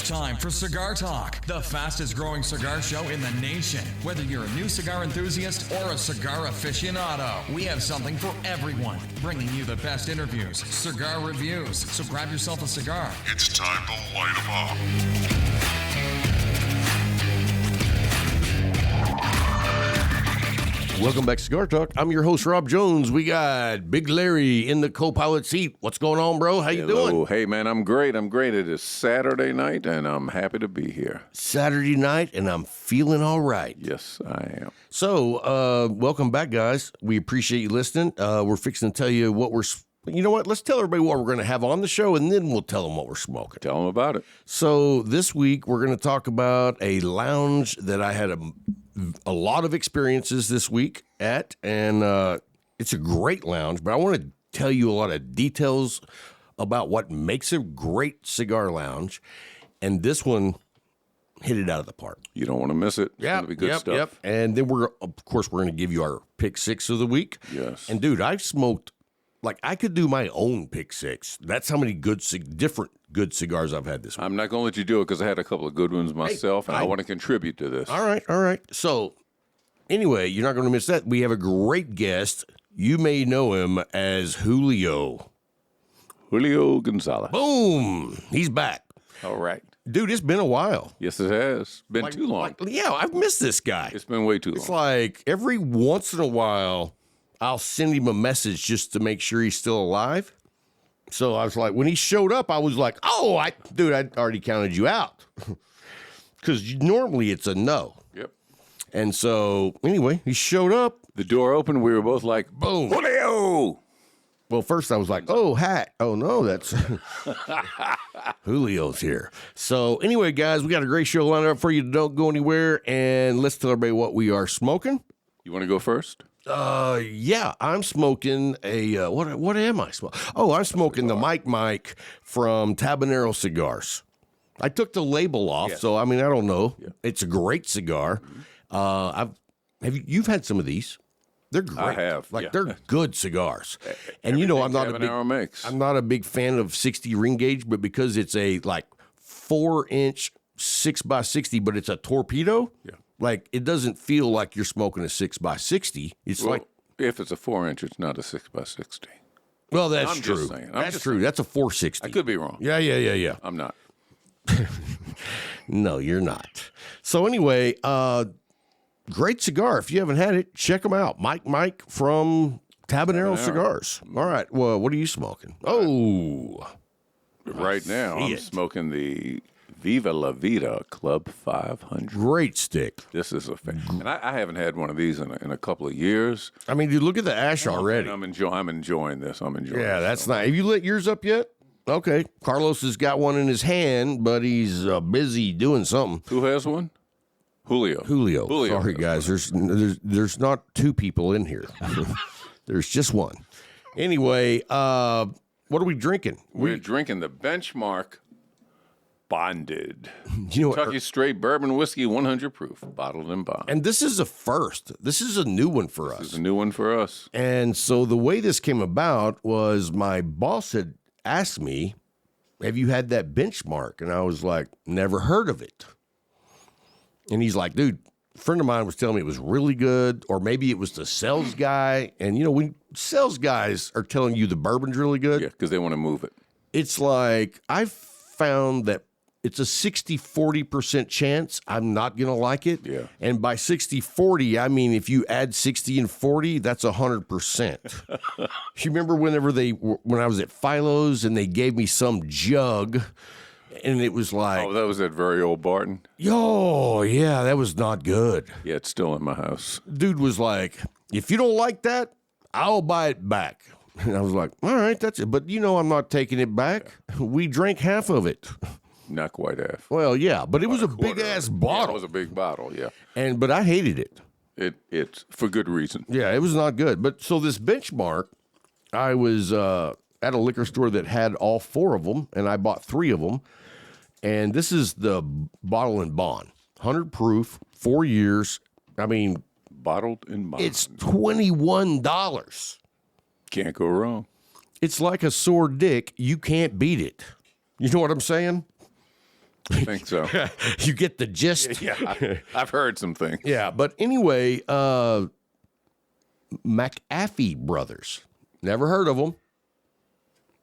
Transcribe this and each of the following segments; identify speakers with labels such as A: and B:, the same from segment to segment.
A: time for Cigar Talk, the fastest growing cigar show in the nation. Whether you're a new cigar enthusiast or a cigar aficionado, we have something for everyone. Bringing you the best interviews, cigar reviews. So grab yourself a cigar.
B: It's time to light 'em up.
C: Welcome back to Cigar Talk. I'm your host, Rob Jones. We got Big Larry in the co-pilot seat. What's going on, bro? How you doing?
D: Hey, man, I'm great. It is Saturday night, and I'm happy to be here.
C: Saturday night, and I'm feeling all right.
D: Yes, I am.
C: So, welcome back, guys. We appreciate you listening. We're fixing to tell you what we're... You know what? Let's tell everybody what we're going to have on the show, and then we'll tell them what we're smoking.
D: Tell them about it.
C: So, this week, we're going to talk about a lounge that I had a lot of experiences this week at, and it's a great lounge, but I want to tell you a lot of details about what makes a great cigar lounge, and this one hit it out of the park.
D: You don't want to miss it. It's going to be good stuff.
C: Yep. And then we're going to give you our pick six of the week.
D: Yes.
C: And dude, I've smoked, like, I could do my own pick six. That's how many different good cigars I've had this week.
D: I'm not going to let you do it because I had a couple of good ones myself, and I want to contribute to this.
C: All right. So, anyway, you're not going to miss that. We have a great guest. You may know him as Julio
D: Gonzales.
C: Boom! He's back.
D: All right.
C: Dude, it's been a while.
D: Yes, it has. Been too long.
C: I've missed this guy.
D: It's been way too long.
C: It's like every once in a while, I'll send him a message just to make sure he's still alive. So I was like, when he showed up, I was like, I'd already counted you out. Because normally it's a no.
D: Yep.
C: And so, anyway, he showed up.
D: The door opened. We were both like,
C: boom.
D: Julio!
C: Well, first I was like, oh, hat. Oh, no, that's Julio's here. So, anyway, guys, we got a great show lined up for you. Don't go anywhere. And let's tell everybody what we are smoking.
D: You want to go first?
C: Yeah, I'm smoking a, what am I smoking? Oh, I'm smoking the Mike from Habanero Cigars. I took the label off, so, I mean, I don't know. Yeah. It's a great cigar. You've had some of these. They're great.
D: I have.
C: They're good cigars. And you know, I'm not a big fan of 60 ring gauge, but because it's a 4-inch 6x60, but it's a torpedo. Yeah. Like, it doesn't feel like you're smoking a 6x60. It's
D: if it's a 4-inch, it's not a 6x60.
C: Well, that's
D: I'm
C: true.
D: Just saying.
C: That's true. That's a 460.
D: I could be wrong.
C: Yeah.
D: I'm not.
C: No, you're not. So anyway, great cigar. If you haven't had it, check them out. Mike from Habanero Cigars. All right. Well, what are you smoking? Oh.
D: Right now, I'm smoking the Viva La Vida Club 500.
C: Great stick.
D: This is a fan. And I haven't had one of these in a couple of years.
C: I mean, you look at the ash already.
D: I'm enjoying this.
C: Yeah, that's nice. Have you lit yours up yet? Okay. Carlos has got one in his hand, but he's busy doing something.
D: Who has one? Julio.
C: Sorry, guys. There's not two people in here. There's just one. Anyway, what are we drinking?
D: We're drinking the Benchmark Bonded.
C: Kentucky
D: Straight Bourbon Whiskey, 100 proof, bottled and bond.
C: And this is a first. This is a new one for us.
D: This is a new one for us.
C: And so the way this came about was my boss had asked me, have you had that Benchmark? And I was like, never heard of it. And he's like, dude, a friend of mine was telling me it was really good, or maybe it was the sales guy. And, when sales guys are telling you the bourbon's really good.
D: Yeah, because they want to move it.
C: It's like, I've found that it's a 60-40% chance I'm not going to like it.
D: Yeah.
C: And by 60-40, I mean, if you add 60 and 40, that's 100%. You remember when I was at Philo's and they gave me some jug and it was like...
D: Oh, that was that very old Barton?
C: Oh, yeah, that was not good.
D: Yeah, it's still in my house.
C: Dude was like, if you don't like that, I'll buy it back. And I was like, all right, that's it. But I'm not taking it back. Yeah. We drank half of it.
D: Not quite half.
C: Well, yeah, but it was a big-ass bottle.
D: Yeah, it was a big bottle, yeah.
C: But I hated it.
D: It's for good reason.
C: Yeah, it was not good. But so this Benchmark, I was at a liquor store that had all 4 of them, and I bought 3 of them. And this is the bottle and bond. 100 proof, 4 years. I mean...
D: Bottled and bond.
C: It's $21.
D: Can't go wrong.
C: It's like a sore dick. You can't beat it. You know what I'm saying?
D: I think so.
C: You get the gist.
D: Yeah, I've heard some things.
C: Yeah, but anyway, McAfee Brothers. Never heard of them.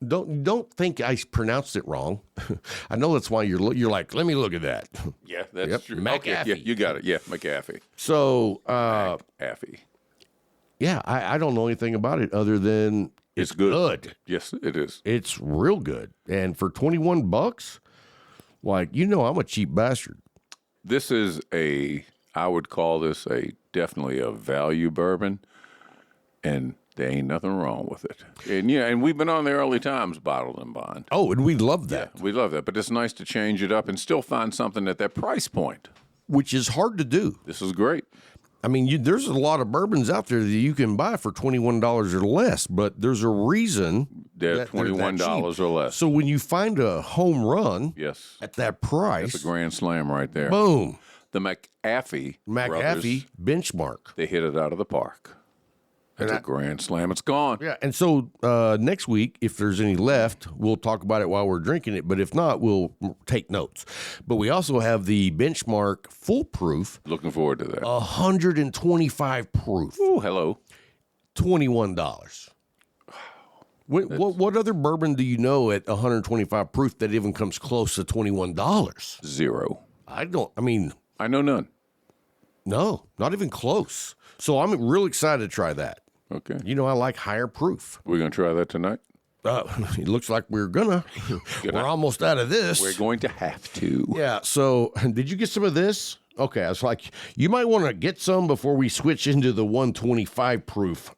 C: Don't think I pronounced it wrong. I know that's why you're like, let me look at that.
D: Yeah, that's true.
C: McAfee.
D: Okay, yeah, you got it. Yeah, McAfee.
C: So,
D: McAfee.
C: yeah, I don't know anything about it other than
D: It's good.
C: good.
D: Yes, it is.
C: It's real good. And for $21, like, I'm a cheap bastard.
D: This is I would call this definitely a value bourbon, and there ain't nothing wrong with it. And we've been on the early times bottled and bond.
C: Oh, and we love that.
D: We love that, but it's nice to change it up and still find something at that price point.
C: Which is hard to do.
D: This is great.
C: I mean, there's a lot of bourbons out there that you can buy for $21 or less, but there's a reason
D: They're
C: that
D: $21
C: that cheap.
D: or less.
C: So when you find a home run
D: Yes,
C: at that price,
D: it's a grand slam right there.
C: boom,
D: The McAfee brothers,
C: benchmark.
D: they hit it out of the park. It's a grand slam. It's gone.
C: Yeah, and so next week, if there's any left, we'll talk about it while we're drinking it. But if not, we'll take notes. But we also have the benchmark full proof,
D: Looking forward to that.
C: 125 proof,
D: Oh, hello.
C: $21. What other bourbon do you know at 125 proof that even comes close to $21?
D: Zero.
C: I know none. No, not even close. So I'm real excited to try that.
D: Okay.
C: I like higher proof.
D: We're going to try that tonight?
C: It looks like we're gonna. We're almost out of this.
D: We're going to have to.
C: Yeah. So did you get some of this? Okay. I was like, you might want to get some before we switch into the 125 proof.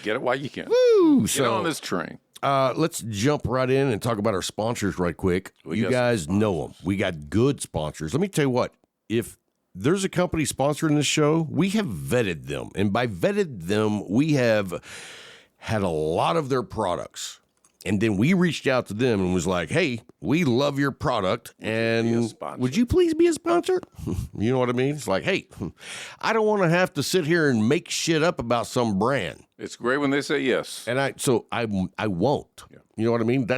D: Get it while you can.
C: Woo!
D: Get on this train.
C: Let's jump right in and talk about our sponsors right quick. You guys know them. We got good sponsors. Let me tell you what. If there's a company sponsoring this show, we have vetted them. And by vetted them, we have had a lot of their products. And then we reached out to them and was like, hey, we love your product. And would you please be a sponsor? You know what I mean? It's like, hey, I don't want to have to sit here and make shit up about some brand.
D: It's great when they say yes.
C: And I won't. Yeah. You know what I mean?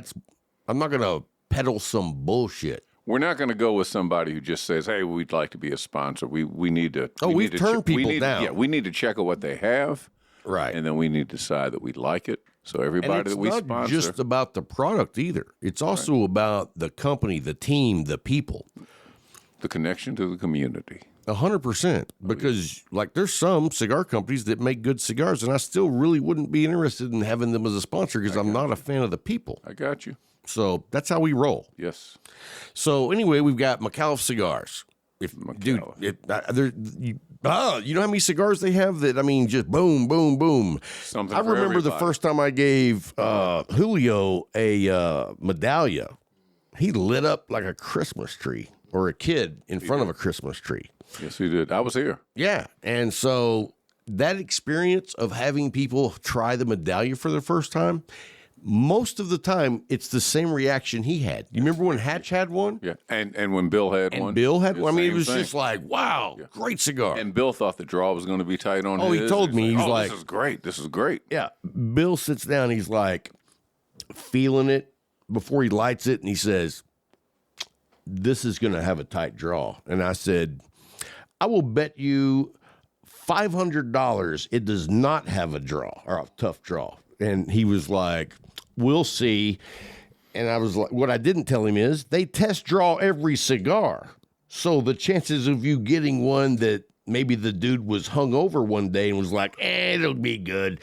C: I'm not going to peddle some bullshit.
D: We're not going to go with somebody who just says, hey, we'd like to be a sponsor. We need to.
C: We've turned people down.
D: Yeah, we need to check out what they have.
C: Right.
D: And then we need to decide that we like it. So everybody that we sponsor.
C: It's not just about the product either. It's also about the company, the team, the people.
D: The connection to the community.
C: 100%. Because, there's some cigar companies that make good cigars, and I still really wouldn't be interested in having them as a sponsor because I'm not a fan of the people.
D: I got you.
C: So that's how we roll.
D: Yes.
C: So anyway, we've got McAuliffe Cigars. You know how many cigars they have that, just boom, boom, boom.
D: Something
C: I
D: for
C: remember
D: everybody.
C: the first time I gave Julio a medallia. He lit up like a Christmas tree or a kid in front of a Christmas tree.
D: Yes, he did. I was here.
C: Yeah. And so that experience of having people try the medallia for the first time, most of the time, it's the same reaction he had. You remember when Hatch had one?
D: Yeah, and when Bill had one.
C: Bill had one. It was just like, wow, great cigar.
D: And Bill thought the draw was going to be tight on his.
C: Oh, he told me. He was like,
D: this is great. This is great.
C: Yeah. Bill sits down. He's like feeling it before he lights it. And he says, this is going to have a tight draw. And I said, I will bet you $500 it does not have a draw or a tough draw. And he was like, we'll see. And I was like, what I didn't tell him is they test draw every cigar. So the chances of you getting one that maybe the dude was hungover one day and was like, it'll be good.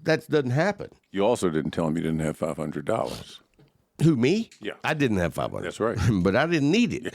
C: That doesn't happen.
D: You also didn't tell him you didn't have $500.
C: Who, me?
D: Yeah.
C: I didn't have $500.
D: That's right.
C: But I didn't need it.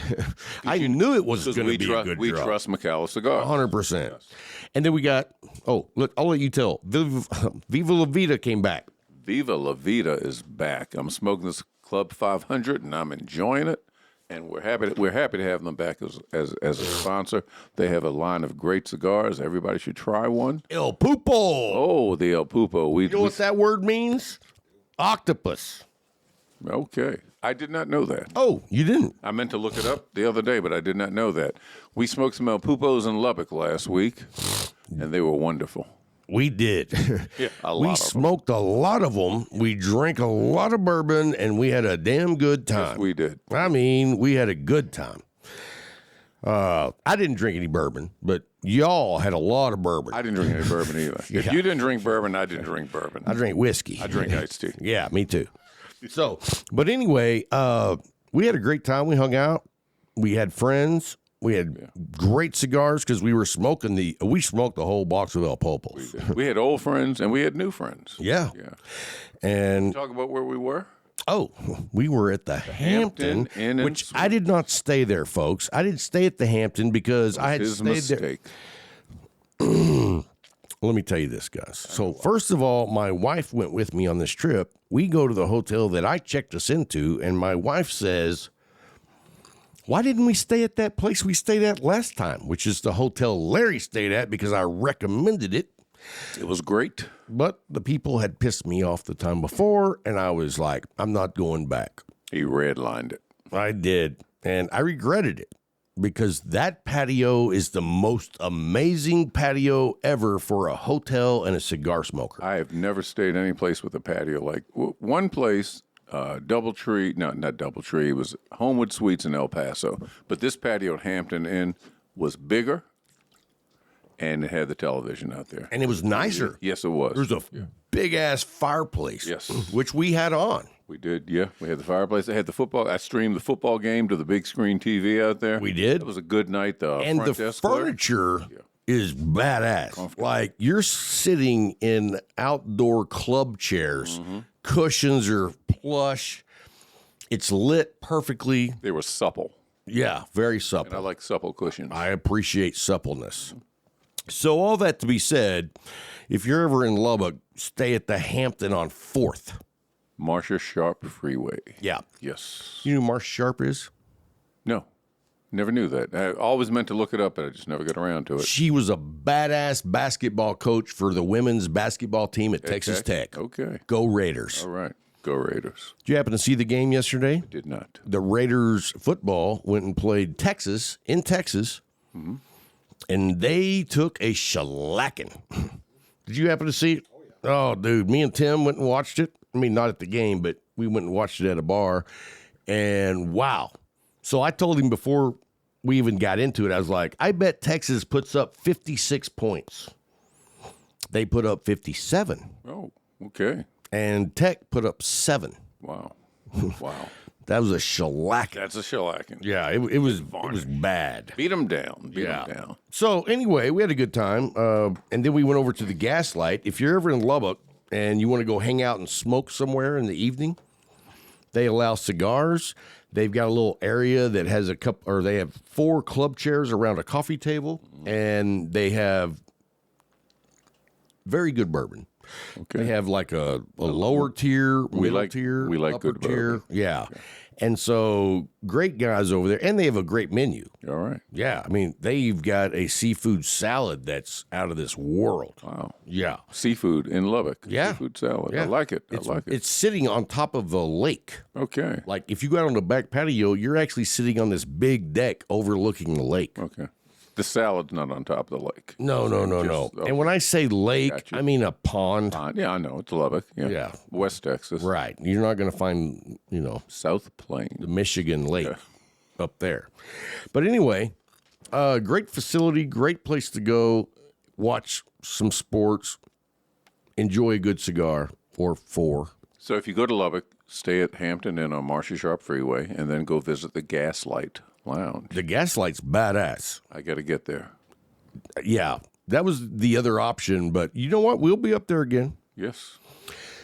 C: I knew it was going to be a good
D: We
C: draw.
D: trust McAuliffe Cigar.
C: 100%. Yes. And then we got, look, I'll let you tell. Viva La Vida came back.
D: Viva La Vida is back. I'm smoking this Club 500, and I'm enjoying it. And we're happy to have them back as a sponsor. They have a line of great cigars. Everybody should try one.
C: El Pupo.
D: Oh, the El Pupo.
C: You know what that word means? Octopus.
D: Okay. I did not know that.
C: Oh, you didn't?
D: I meant to look it up the other day, but I did not know that. We smoked some El Pupos in Lubbock last week, and they were wonderful.
C: We did.
D: Yeah, a lot
C: we
D: of 'em.
C: smoked a lot of them. We drank a lot of bourbon, and we had a damn good time.
D: Yes, we did.
C: I mean, we had a good time. I didn't drink any bourbon, but y'all had a lot of bourbon.
D: I didn't drink any bourbon either. If you didn't drink bourbon, I didn't drink bourbon.
C: I drank whiskey.
D: I drink iced tea.
C: Yeah, me too. So, but anyway, we had a great time. We hung out. We had friends. We had great cigars because we smoked the whole box of El Popos.
D: We had old friends and we had new friends.
C: Yeah.
D: Yeah.
C: And
D: Talk about where we were.
C: we were at the Hampton,
D: Inn and
C: which I did not stay there, folks. I didn't stay at the Hampton because I had
D: His
C: stayed
D: mistake.
C: there. Let me tell you this, guys. So first of all, my wife went with me on this trip. We go to the hotel that I checked us into, and my wife says, why didn't we stay at that place we stayed at last time, which is the hotel Larry stayed at because I recommended it.
D: It was great.
C: But the people had pissed me off the time before, and I was like, I'm not going back.
D: He redlined it.
C: I did, and I regretted it because that patio is the most amazing patio ever for a hotel and a cigar smoker.
D: I have never stayed any place with a patio like one place. Doubletree, no, not Doubletree. It was Homewood Suites in El Paso. But this patio at Hampton Inn was bigger, and it had the television out there.
C: And it was nicer.
D: Yes, it was.
C: There was a big-ass fireplace,
D: Yes.
C: which we had on.
D: We did, yeah. We had the fireplace. I had the football. I streamed the football game to the big screen TV out there.
C: We did.
D: It was a good night. The
C: And
D: front
C: the
D: desk clerk-
C: furniture is badass. Like, you're sitting in outdoor club chairs. Cushions are plush. It's lit perfectly.
D: They were supple.
C: Yeah, very
D: I
C: supple.
D: like supple cushions.
C: I appreciate suppleness. So all that to be said, if you're ever in Lubbock, stay at the Hampton on 4th.
D: Marcia Sharp Freeway.
C: Yeah.
D: Yes.
C: You know who Marcia Sharp is?
D: No. Never knew that. I always meant to look it up, but I just never got around to it.
C: She was a badass basketball coach for the women's basketball team at Texas Tech.
D: Okay.
C: Go Raiders.
D: All right. Go Raiders.
C: Did you happen to see the game yesterday?
D: Did not.
C: The Raiders football went and played Texas in Texas, and they took a shellacking. Did you happen to see it? Oh, dude, me and Tim went and watched it. I mean, not at the game, but we went and watched it at a bar, and wow. So I told him before we even got into it, I was like, I bet Texas puts up 56 points. They put up 57,
D: Oh, okay.
C: and Tech put up 7.
D: Wow. Wow.
C: That was a shellacking.
D: That's a shellacking.
C: Yeah, it was bad.
D: Beat them down. Beat them
C: Yeah.
D: down.
C: So anyway, we had a good time, and then we went over to the Gaslight. If you're ever in Lubbock and you want to go hang out and smoke somewhere in the evening, they allow cigars. They've got a little area that has they have 4 club chairs around a coffee table, and they have very good bourbon.
D: Okay.
C: They have like a lower tier, middle tier,
D: we like
C: upper
D: good
C: tier.
D: bourbon.
C: Yeah. Okay. And so great guys over there, and they have a great menu.
D: All right.
C: Yeah, I mean, they've got a seafood salad that's out of this world.
D: Wow.
C: Yeah.
D: Seafood in Lubbock.
C: Yeah.
D: Seafood salad.
C: Yeah.
D: I like it. I like it.
C: It's sitting on top of the lake.
D: Okay.
C: Like, if you go out on the back patio, you're actually sitting on this big deck overlooking the lake.
D: Okay. The salad's not on top of the lake.
C: No.
D: Okay.
C: And when I say lake,
D: Gotcha.
C: I mean a pond.
D: Yeah, I know. It's Lubbock. Yeah.
C: Yeah.
D: West Texas.
C: Right. You're not going to find,
D: South Plain.
C: the Michigan lake up there. But anyway, great facility, great place to go, watch some sports, enjoy a good cigar or 4.
D: So if you go to Lubbock, stay at Hampton Inn on Marcia Sharp Freeway, and then go visit the Gaslight Lounge.
C: The Gaslight's badass.
D: I got to get there.
C: Yeah, that was the other option, but you know what? We'll be up there again.
D: Yes.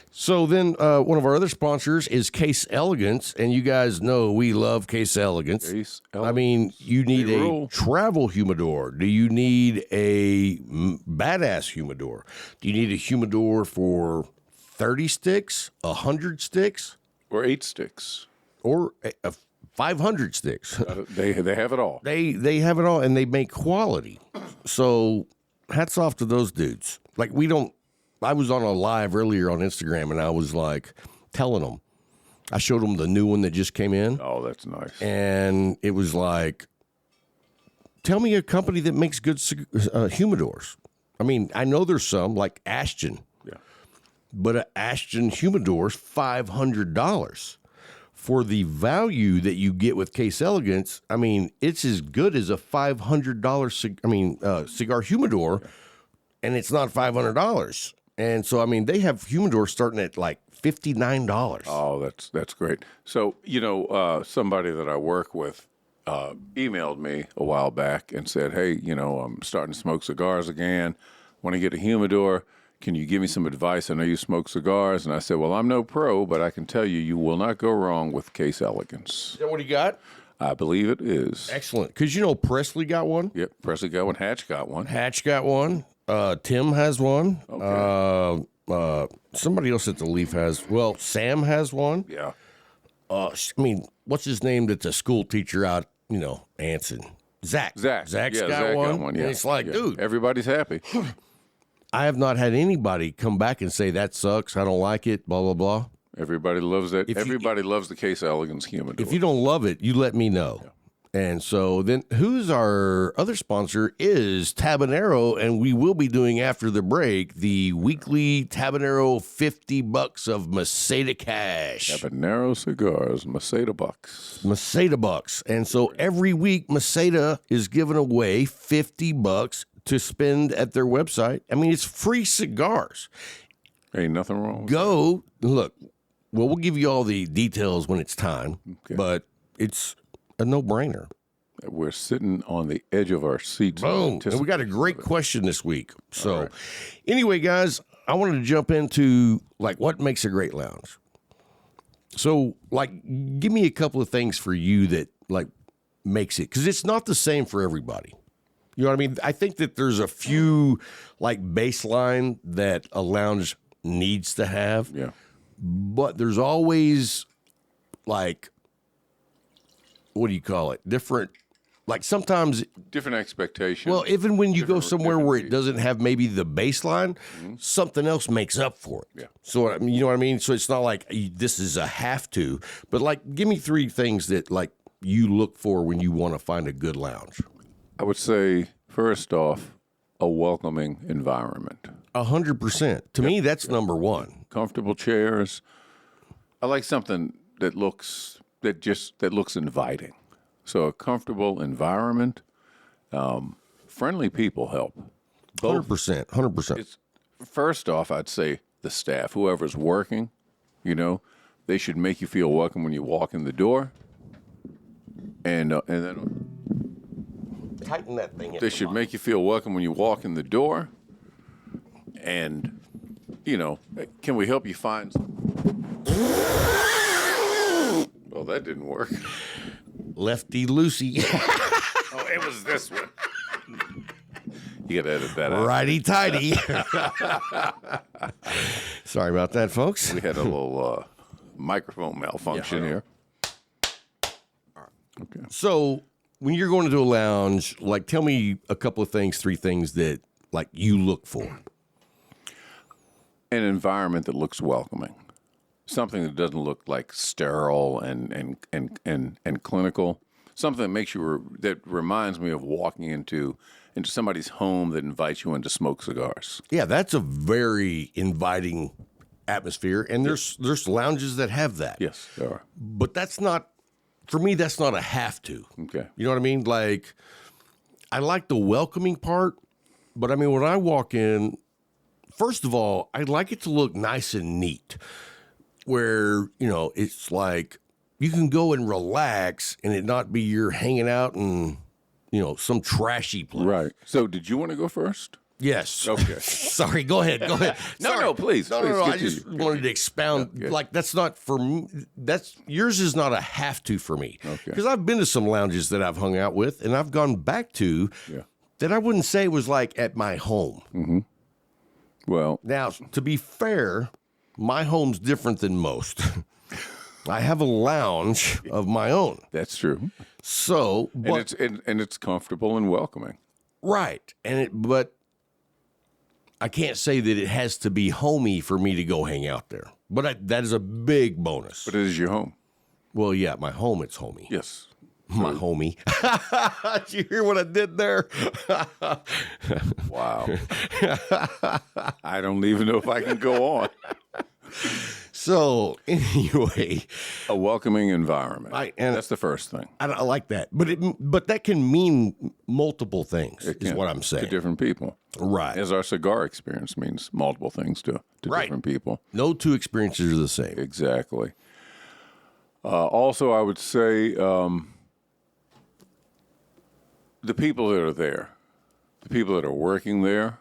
C: So then one of our other sponsors is Case Elegance, and you guys know we love Case Elegance.
D: Case
C: I mean, you need
D: They
C: a
D: rule.
C: travel humidor. Do you need a badass humidor? Do you need a humidor for 30 sticks, 100 sticks,
D: Or 8 sticks.
C: or 500 sticks?
D: They have it all.
C: They have it all, and they make quality. So hats off to those dudes. Like, I was on a live earlier on Instagram, and I was like telling them. I showed them the new one that just came in,
D: Oh, that's nice.
C: and it was like, tell me a company that makes good humidors. I mean, I know there's some like Ashton, but an Ashton humidor is $500 for the value that you get with Case Elegance. I mean, it's as good as a $500 cigar humidor, and it's not $500. And so, I mean, they have humidors starting at like $59.
D: Oh, that's great. So, somebody that I work with emailed me a while back and said, hey, I'm starting to smoke cigars again. Want to get a humidor. Can you give me some advice? I know you smoke cigars. And I said, well, I'm no pro, but I can tell you will not go wrong with Case Elegance.
C: Is that what he got?
D: I believe it is.
C: Excellent. Because, Presley got one.
D: Yep, Presley got one. Hatch got one.
C: Hatch got one. Tim has one.
D: Okay.
C: Somebody else at the Leaf has. Well, Sam has one.
D: Yeah.
C: What's his name that's a school teacher out, Anson? Zach. Zach's got one.
D: Yeah.
C: And it's like, dude.
D: Everybody's happy.
C: I have not had anybody come back and say, that sucks, I don't like it, blah, blah, blah.
D: Everybody loves it. Everybody loves the Case Elegance humidor.
C: If you don't love it, you let me know. Yeah. And so then who's our other sponsor is Tabanero, and we will be doing after the break the weekly Tabanero $50 of Maceda cash.
D: Tabanero cigars, Maceda bucks.
C: Maceda bucks. And so every week Maceda is giving away $50 to spend at their website. I mean, it's free cigars.
D: Ain't nothing wrong with
C: Go, look, well, we'll give you all the details when it's time, but it's a no-brainer.
D: We're sitting on the edge of our seats.
C: Boom. And we got a great question this week. So anyway, guys, I wanted to jump into, what makes a great lounge. So, give me a couple of things for you that, makes it. Because it's not the same for everybody. You know what I mean? I think that there's a few, baseline that a lounge needs to have.
D: Yeah.
C: But there's always, what do you call it? Different, sometimes.
D: Different expectations.
C: Well, even when you go somewhere where it doesn't have maybe the baseline, something else makes up for it.
D: Yeah.
C: So, you know what I mean? So it's not like this is a have to, but give me three things that, you look for when you want to find a good lounge.
D: I would say, first off, a welcoming environment.
C: 100%. To me, that's number one.
D: Comfortable chairs. I like something that looks inviting. So a comfortable environment, friendly people help.
C: 100%. 100%.
D: First off, I'd say the staff, whoever's working, they should make you feel welcome when you walk in the door, and then.
C: Tighten that thing.
D: They should make you feel welcome when you walk in the door. And, can we help you find Well, that didn't work.
C: Lefty loosey.
D: Oh, it was this one. You got to edit that out.
C: Righty tighty. Sorry about that, folks.
D: We had a little microphone malfunction here. Okay.
C: So when you're going into a lounge, tell me a couple of things, three things that you look for.
D: An environment that looks welcoming, something that doesn't look sterile and clinical, something that makes that reminds me of walking into somebody's home that invites you in to smoke cigars.
C: Yeah, that's a very inviting atmosphere, and there's lounges that have that.
D: Yes, there are.
C: But that's not. For me, that's not a have to.
D: Okay.
C: You know what I mean? I like the welcoming part, but when I walk in, first of all, I like it to look nice and neat, where, it's you can go and relax and it not be you're hanging out in, some trashy place.
D: Right. So did you want to go first?
C: Yes.
D: Okay.
C: Sorry, go ahead.
D: No, please.
C: No. I just wanted to expound.
D: Yeah.
C: That's not for me. Yours is not a have to for me.
D: Okay.
C: Because I've been to some lounges that I've hung out with and I've gone back to that I wouldn't say was at my home.
D: Mm-hmm. Well.
C: Now, to be fair, my home's different than most. I have a lounge of my own.
D: That's true.
C: So, but,
D: and it's comfortable and welcoming.
C: Right. But I can't say that it has to be homey for me to go hang out there. But that is a big bonus.
D: But it is your home.
C: Well, yeah, my home, it's homey.
D: Yes.
C: My homie. Did you hear what I did there?
D: Wow. I don't even know if I can go on.
C: So anyway,
D: A welcoming environment.
C: and
D: That's the first thing.
C: I like that, but that can mean multiple things.
D: It
C: Is
D: can,
C: what I'm saying.
D: to different people.
C: Right.
D: As our cigar experience means multiple things to
C: Right.
D: different people.
C: No two experiences are the same.
D: Exactly. Also, I would say the people that are there, the people that are working there,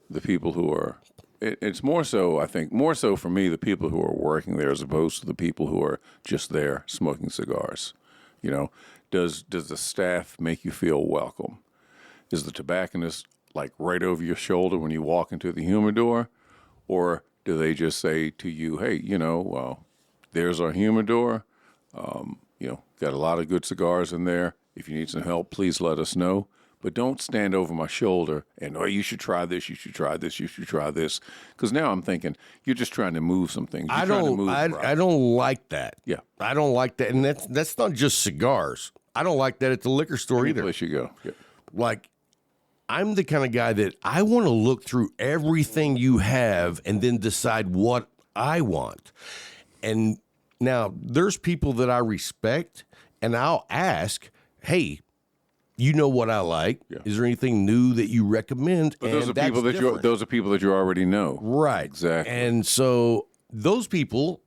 D: the people who are, it's more so, I think, more so for me, the people who are working there as opposed to the people who are just there smoking cigars. You know, does the staff make you feel welcome? Is the tobacconist like right over your shoulder when you walk into the humidor? Or do they just say to you, hey, there's our humidor. Got a lot of good cigars in there. If you need some help, please let us know. But don't stand over my shoulder and, you should try this, you should try this, you should try this. Because now I'm thinking, you're just trying to move some things.
C: I don't like that.
D: Yeah.
C: I don't like that. And that's not just cigars. I don't like that at the liquor store either.
D: Place you go. Yeah.
C: Like, I'm the kind of guy that I want to look through everything you have and then decide what I want. And now there's people that I respect, and I'll ask, hey, you know what I like. Yeah. Is there anything new that you recommend?
D: But those are people that you already know.
C: Right.
D: Exactly.
C: And so those people,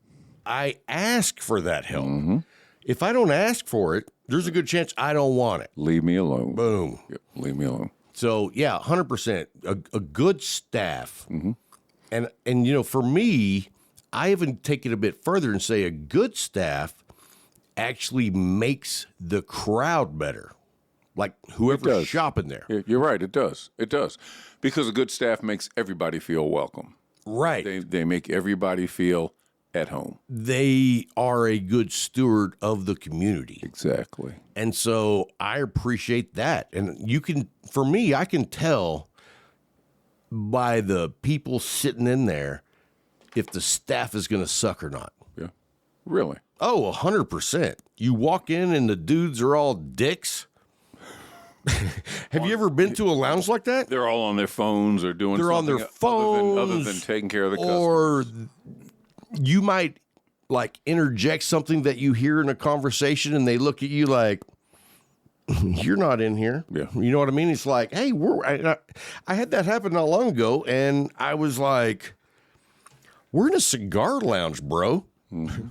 C: I ask for that help. Mm-hmm. If I don't ask for it, there's a good chance I don't want it.
D: Leave me alone.
C: Boom.
D: Yep. Leave me alone.
C: So, 100%. A good staff.
D: Mm-hmm.
C: And for me, I even take it a bit further and say a good staff actually makes the crowd better. Like whoever's shopping there.
D: Yeah, you're right. It does. It does. Because a good staff makes everybody feel welcome.
C: Right.
D: They make everybody feel at home.
C: They are a good steward of the community.
D: Exactly.
C: And so I appreciate that. And for me, I can tell by the people sitting in there if the staff is going to suck or not.
D: Yeah. Really?
C: Oh, 100%. You walk in and the dudes are all dicks. Have you ever been to a lounge like that?
D: They're all on their phones or doing
C: They're on
D: something
C: their phones
D: other than taking care of the
C: or
D: customers.
C: You might like interject something that you hear in a conversation and they look at you like, you're not in here.
D: Yeah.
C: You know what I mean? It's like, hey, I had that happen not long ago, and I was like, we're in a cigar lounge, bro. Mm-hmm.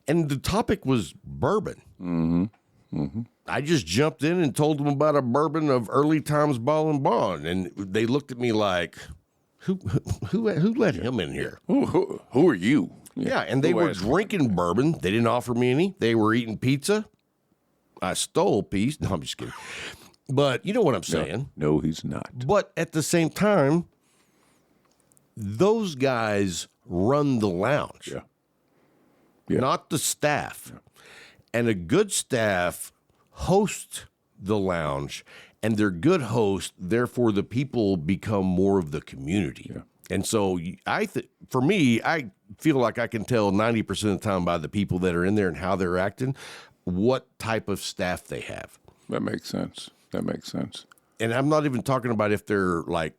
C: And the topic was bourbon. Mm-hmm. Mm-hmm. I just jumped in and told them about a bourbon of early times Ball and Bond, and they looked at me like, who let him in here?
D: Who are you?
C: Yeah, and they were drinking bourbon. They didn't offer me any. They were eating pizza. I stole a piece. No, I'm just kidding. But you know what I'm saying.
D: No, he's not.
C: But at the same time, those guys run the lounge, not the staff. Yeah. And a good staff hosts the lounge, and they're good hosts. Therefore, the people become more of the community. Yeah. And so for me, I feel like I can tell 90% of the time by the people that are in there and how they're acting, what type of staff they have.
D: That makes sense.
C: And I'm not even talking about if they're like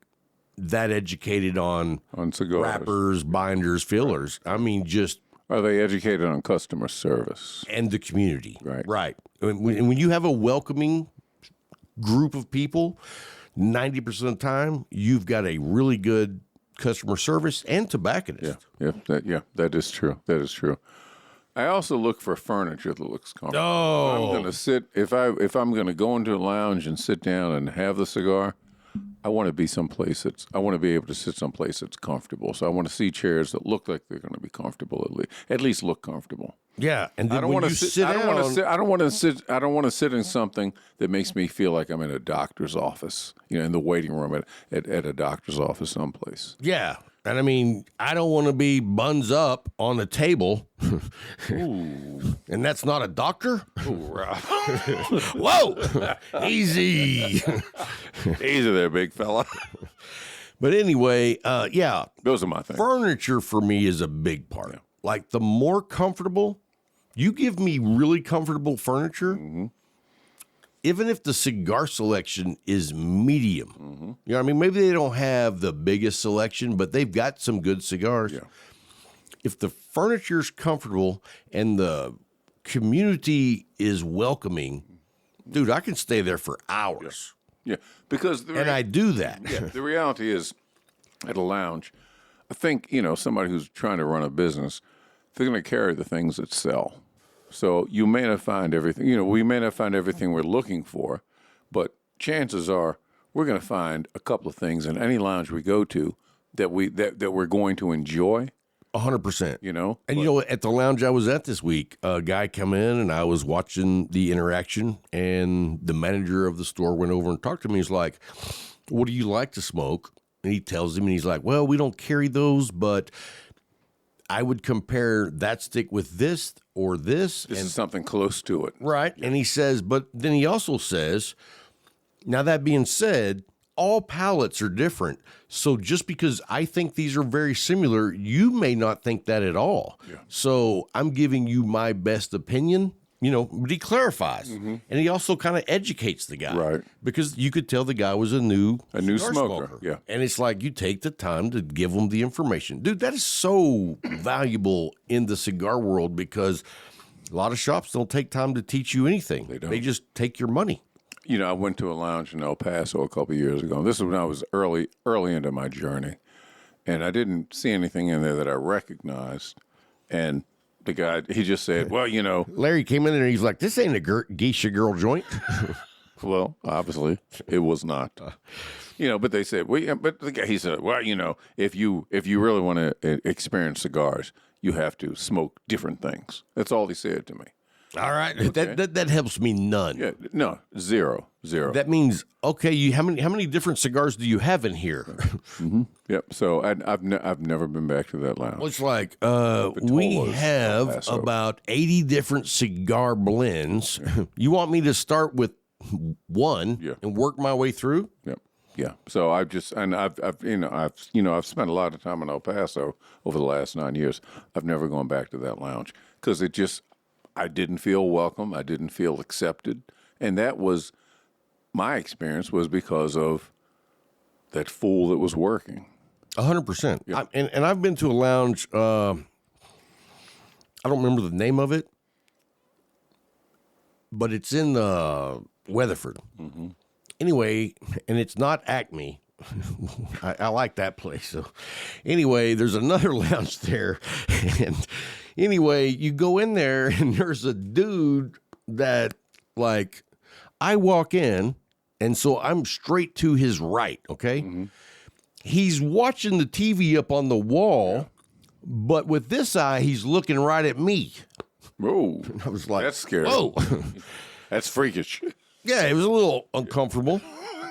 C: that educated on
D: cigars,
C: wrappers, binders, fillers. I mean, just.
D: Are they educated on customer service?
C: And the community.
D: Right.
C: Right. When you have a welcoming group of people, 90% of the time, you've got a really good customer service and tobacconist.
D: That is true. That is true. I also look for furniture that looks comfortable.
C: Oh.
D: I'm going to sit, if I'm going to go into a lounge and sit down and have the cigar, I want to be I want to be able to sit someplace that's comfortable. So I want to see chairs that look like they're going to be comfortable, at least look comfortable.
C: Yeah, and then I don't want to sit down.
D: I don't want to sit in something that makes me feel like I'm in a doctor's office, in the waiting room at a doctor's office someplace.
C: Yeah. And I mean, I don't want to be buns up on a table. Ooh. And that's not a doctor? Whoa! Easy.
D: Easy there, big fella.
C: But anyway,
D: those are my things.
C: Furniture for me is a big part. Yeah. Like the more comfortable, you give me really comfortable furniture, even if the cigar selection is medium, you know what I mean? Maybe they don't have the biggest selection, but they've got some good cigars.
D: Yeah.
C: If the furniture's comfortable and the community is welcoming, dude, I can stay there for hours.
D: Yeah, because
C: I do that.
D: Yeah, the reality is, at a lounge, I think, somebody who's trying to run a business, they're going to carry the things that sell. So you may not find everything, we may not find everything we're looking for, but chances are we're going to find a couple of things in any lounge we go to that we're going to enjoy.
C: 100%. And at the lounge I was at this week, a guy come in and I was watching the interaction, and the manager of the store went over and talked to me. He's like, "What do you like to smoke?" And he tells him, and he's like, "Well, we don't carry those, but I would compare that stick with this or this."
D: This is something close to it.
C: Right. Yeah. And he says, but then he also says, now that being said, all palates are different. So just because I think these are very similar, you may not think that at all. Yeah. So I'm giving you my best opinion, but he clarifies. And he also kind of educates the guy.
D: Right.
C: Because you could tell the guy was a new
D: smoker. Yeah.
C: And it's like you take the time to give him the information. Dude, that is so valuable in the cigar world, because a lot of shops don't take time to teach you anything.
D: They don't.
C: They just take your money.
D: I went to a lounge in El Paso a couple of years ago. This is when I was early into my journey, and I didn't see anything in there that I recognized. And the guy, he just said, "Well,
C: Larry came in there and he's like, "This ain't a geisha girl joint."
D: Well, obviously it was not. But they said, but the guy, he said, "Well, if you really want to experience cigars, you have to smoke different things." That's all he said to me.
C: All right, okay. That helps me none.
D: Yeah, no, zero.
C: That means, okay, how many different cigars do you have in here?
D: Yep. So I've never been back to that lounge.
C: Well, it's like we have about 80 different cigar blends. You want me to start with one and work my way through?
D: Yep. Yeah. So I've spent a lot of time in El Paso over the last 9 years. I've never gone back to that lounge because I didn't feel welcome. I didn't feel accepted. And that was my experience, was because of that fool that was working.
C: 100%. Yeah. And I've been to a lounge, I don't remember the name of it, but it's in Weatherford. Anyway, and it's not Acme. I like that place. So anyway, there's another lounge there. And anyway, you go in there and there's a dude that, like, I walk in, and so I'm straight to his right, okay? He's watching the TV up on the wall, but with this eye, he's looking right at me.
D: Oh,
C: I was like,
D: that's scary.
C: Whoa.
D: That's freakish.
C: Yeah, it was a little uncomfortable.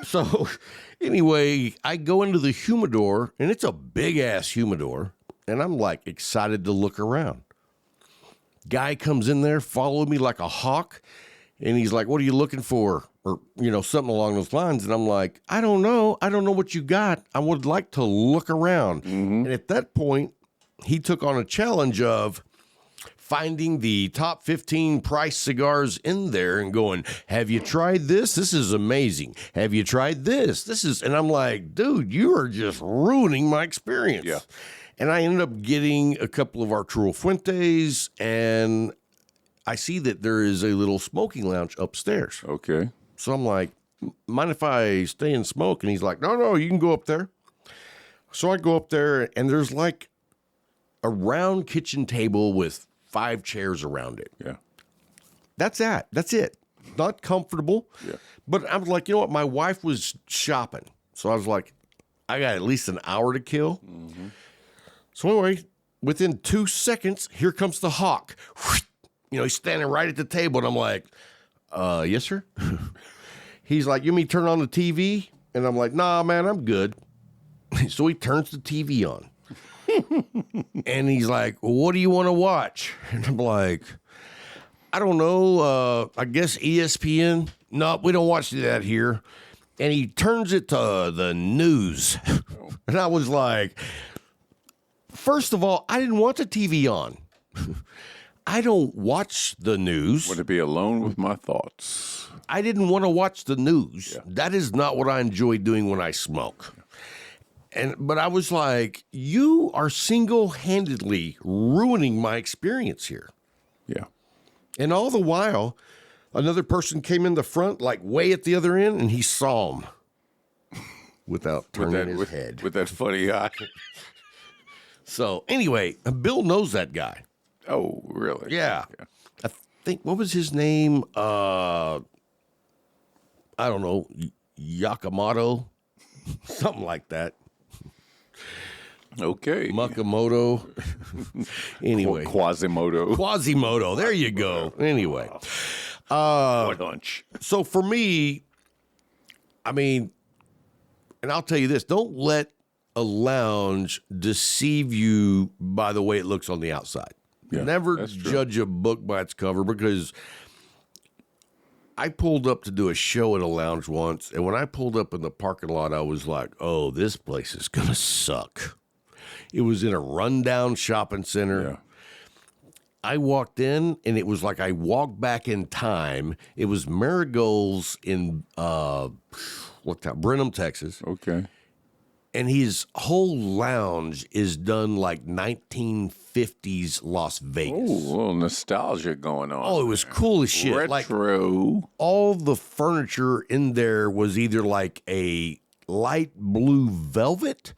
C: So anyway, I go into the humidor, and it's a big-ass humidor, and I'm, like, excited to look around. Guy comes in there, followed me like a hawk, and he's like, "What are you looking for?" Or, something along those lines. And I'm like, I don't know what you got. I would like to look around. And at that point, he took on a challenge of finding the top 15 price cigars in there and going, "Have you tried this? This is amazing. Have you tried this? This is," and I'm like, dude, you are just ruining my experience.
D: Yeah.
C: And I ended up getting a couple of Arturo Fuentes, and I see that there is a little smoking lounge upstairs.
D: Okay.
C: So I'm like, "Mind if I stay and smoke?" And he's like, No, you can go up there. So I go up there, and there's like a round kitchen table with 5 chairs around it.
D: Yeah.
C: That's it. Not comfortable.
D: Yeah.
C: But I was like, you know what? My wife was shopping. So I was like, I got at least an hour to kill. So anyway, within 2 seconds, here comes the hawk. He's standing right at the table, and I'm like, yes, sir? He's like, "You mean turn on the TV?" And I'm like, "Nah, man, I'm good." So he turns the TV on. And he's like, "Well, what do you want to watch?" And I'm like, "I don't know. I guess ESPN." "No, we don't watch that here." And he turns it to the news. And I was like, first of all, I didn't want the TV on. I don't watch the news.
D: Want to be alone with my thoughts.
C: I didn't want to watch the news. Yeah. That is not what I enjoy doing when I smoke. But I was like, you are single-handedly ruining my experience here.
D: Yeah.
C: And all the while, another person came in the front, like way at the other end, and he saw him without turning his head.
D: With that funny eye.
C: So anyway, Bill knows that guy.
D: Oh, really?
C: Yeah. I think, what was his name? I don't know, Yakamoto, something like that.
D: Okay.
C: Makamoto. Anyway.
D: Quasimodo.
C: There you go. Anyway.
D: What hunch.
C: So for me, I mean, and I'll tell you this, don't let a lounge deceive you by the way it looks on the outside.
D: Yeah,
C: Never judge a book by its cover, because I pulled up to do a show at a lounge once, and when I pulled up in the parking lot, I was like, oh, this place is going to suck. It was in a rundown shopping center.
D: Yeah.
C: I walked in, and it was like I walked back in time. It was Marigold's in Brenham, Texas.
D: Okay.
C: And his whole lounge is done like 1950s Las Vegas.
D: Oh, a little nostalgia going on.
C: Oh, it was cool as shit.
D: Retro.
C: Like, all the furniture in there was either like a light blue velvet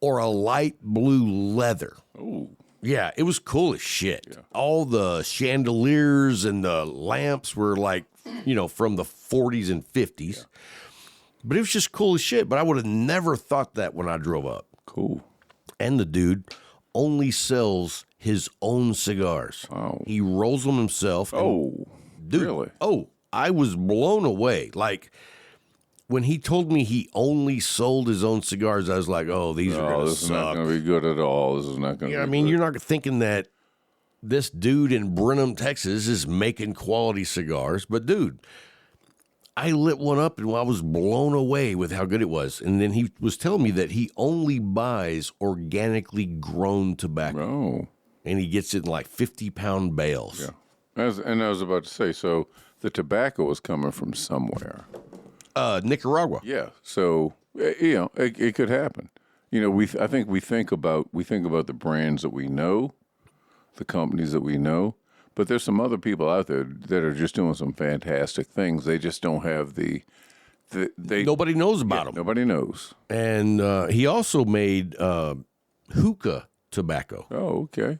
C: or a light blue leather.
D: Oh.
C: Yeah, it was cool as shit.
D: Yeah.
C: All the chandeliers and the lamps were like, from the 40s and 50s. Yeah. But it was just cool as shit. But I would have never thought that when I drove up.
D: Cool.
C: And the dude only sells his own cigars.
D: Oh.
C: He rolls them himself.
D: Oh,
C: dude,
D: really?
C: Oh, I was blown away. Like, when he told me he only sold his own cigars, I was like, oh, these are going to suck.
D: This is not going to be good at all. This is not going to be
C: I mean, you're not thinking that this dude in Brenham, Texas is making quality cigars. But, dude, I lit one up and I was blown away with how good it was. And then he was telling me that he only buys organically grown tobacco.
D: Oh.
C: And he gets it in like 50-pound bales.
D: Yeah. And I was about to say, so the tobacco is coming from somewhere.
C: Nicaragua.
D: Yeah. So, it could happen. I think we think about the brands that we know, the companies that we know. But there's some other people out there that are just doing some fantastic things. They just don't have
C: nobody knows about them.
D: Nobody knows.
C: And he also made hookah tobacco.
D: Oh, okay.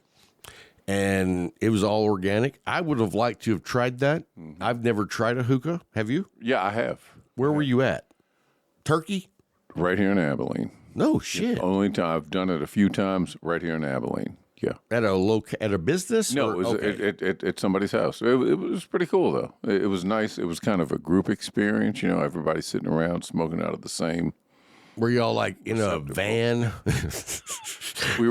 C: And it was all organic. I would have liked to have tried that. Mm-hmm. I've never tried a hookah. Have you?
D: Yeah, I have.
C: Where were you at? Turkey?
D: Right here in Abilene.
C: No shit.
D: The only time I've done it a few times right here in Abilene. Yeah.
C: At a business?
D: No, it was at somebody's house. It was pretty cool, though. It was nice. It was kind of a group experience. Everybody sitting around smoking out of the same.
C: Were y'all like in a van?
D: We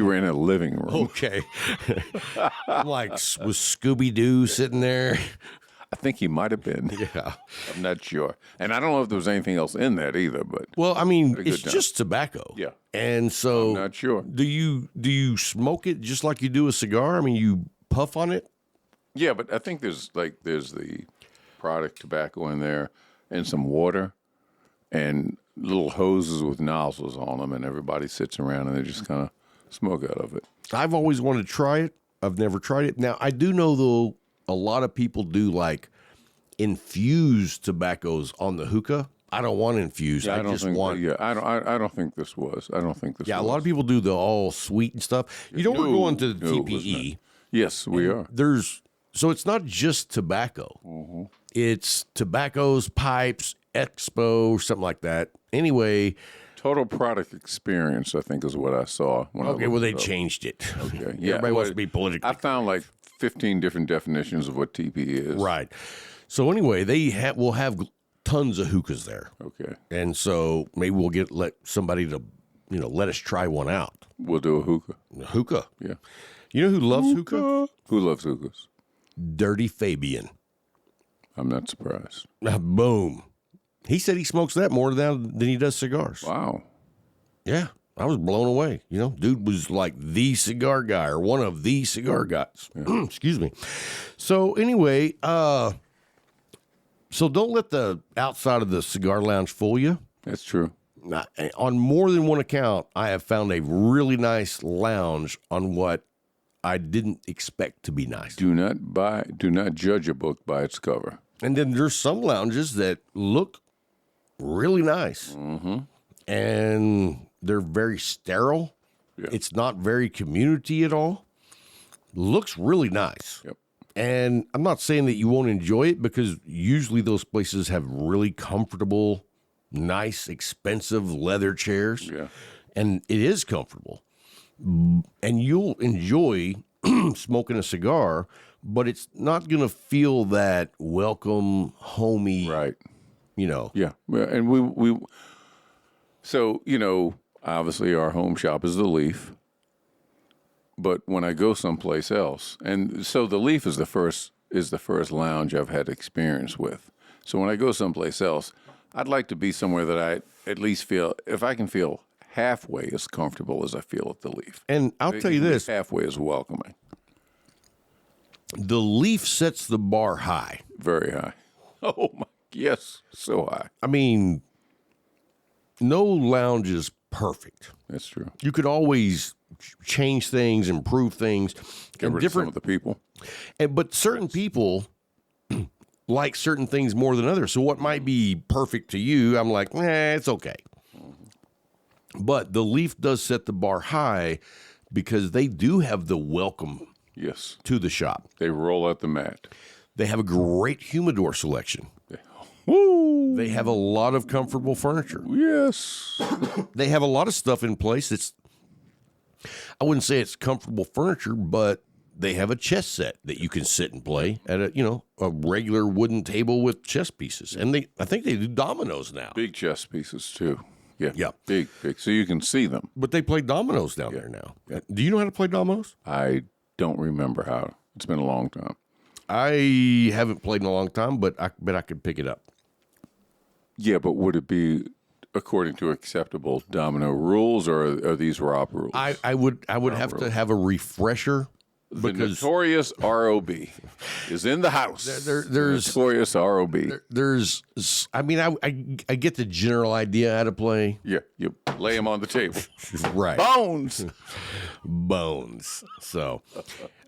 D: were in a living room.
C: Okay. Like, was Scooby-Doo sitting there?
D: I think he might have been.
C: Yeah.
D: I'm not sure. And I don't know if there was anything else in that either, but.
C: Well, I mean, it's just tobacco.
D: Yeah.
C: And so.
D: I'm not sure.
C: Do you smoke it just like you do a cigar? I mean, you puff on it?
D: Yeah, but I think there's the product tobacco in there and some water and little hoses with nozzles on them, and everybody sits around and they just kind of smoke out of it.
C: I've always wanted to try it. I've never tried it. Now, I do know, though, a lot of people do like infused tobaccos on the hookah. I don't want infused.
D: Yeah,
C: I don't
D: think this was.
C: Yeah, a lot of people do the all sweet and stuff. We're going to the TPE.
D: Yes, we are.
C: So it's not just tobacco. Mm-hmm. It's tobaccos, pipes, expo, something like that. Anyway.
D: Total product experience, I think, is what I saw.
C: They changed it.
D: Okay. Yeah.
C: Everybody wants to be politically.
D: I found like 15 different definitions of what TP is.
C: Right. So anyway, will have tons of hookahs there.
D: Okay.
C: And so maybe we'll let somebody to, let us try one out.
D: We'll do a hookah.
C: A hookah.
D: Yeah.
C: You know who loves hookah?
D: Who loves hookahs?
C: Dirty Fabian.
D: I'm not surprised.
C: Boom. He said he smokes that more than he does cigars.
D: Wow.
C: Yeah. I was blown away. Dude was like the cigar guy or one of the cigar guys. Yeah. Excuse me. So anyway, So don't let the outside of the cigar lounge fool you.
D: That's true.
C: On more than one account, I have found a really nice lounge on what I didn't expect to be nice.
D: Do not judge a book by its cover.
C: And then there's some lounges that look really nice, and they're very sterile.
D: Yeah.
C: It's not very community at all. Looks really nice.
D: Yep.
C: And I'm not saying that you won't enjoy it, because usually those places have really comfortable, nice, expensive leather chairs.
D: Yeah.
C: And it is comfortable. And you'll enjoy smoking a cigar, but it's not going to feel that welcome, homey,
D: Right.
C: Yeah.
D: And we so, obviously our home shop is the Leaf. But when I go someplace else, and so the Leaf is the first lounge I've had experience with. So when I go someplace else, I'd like to be somewhere that I at least feel, if I can feel halfway as comfortable as I feel at the Leaf.
C: And I'll tell you this,
D: halfway as welcoming.
C: the Leaf sets the bar high.
D: Very high. Oh my, yes, so high.
C: I mean, no lounge is perfect.
D: That's true.
C: You could always change things, improve things.
D: Get rid of some of the people.
C: But certain people like certain things more than others. So what might be perfect to you, I'm like, it's okay. But the Leaf does set the bar high, because they do have the welcome
D: Yes.
C: to the shop.
D: They roll out the mat.
C: They have a great humidor selection.
D: Woo!
C: They have a lot of comfortable furniture.
D: Yes.
C: They have a lot of stuff in place that's, I wouldn't say it's comfortable furniture, but they have a chess set that you can sit and play at a regular wooden table with chess pieces. And I think they do dominoes now.
D: Big chess pieces, too. Yeah.
C: Yeah.
D: Big. So you can see them.
C: But they play dominoes down there now. Do you know how to play dominoes?
D: I don't remember how. It's been a long time.
C: I haven't played in a long time, but I bet I could pick it up.
D: Yeah, but would it be according to acceptable domino rules, or are these ROP rules?
C: I would have to have a refresher.
D: The notorious ROB is in the house.
C: There's
D: notorious ROB.
C: I get the general idea how to play.
D: Yeah, you lay them on the table.
C: Right. Bones. So,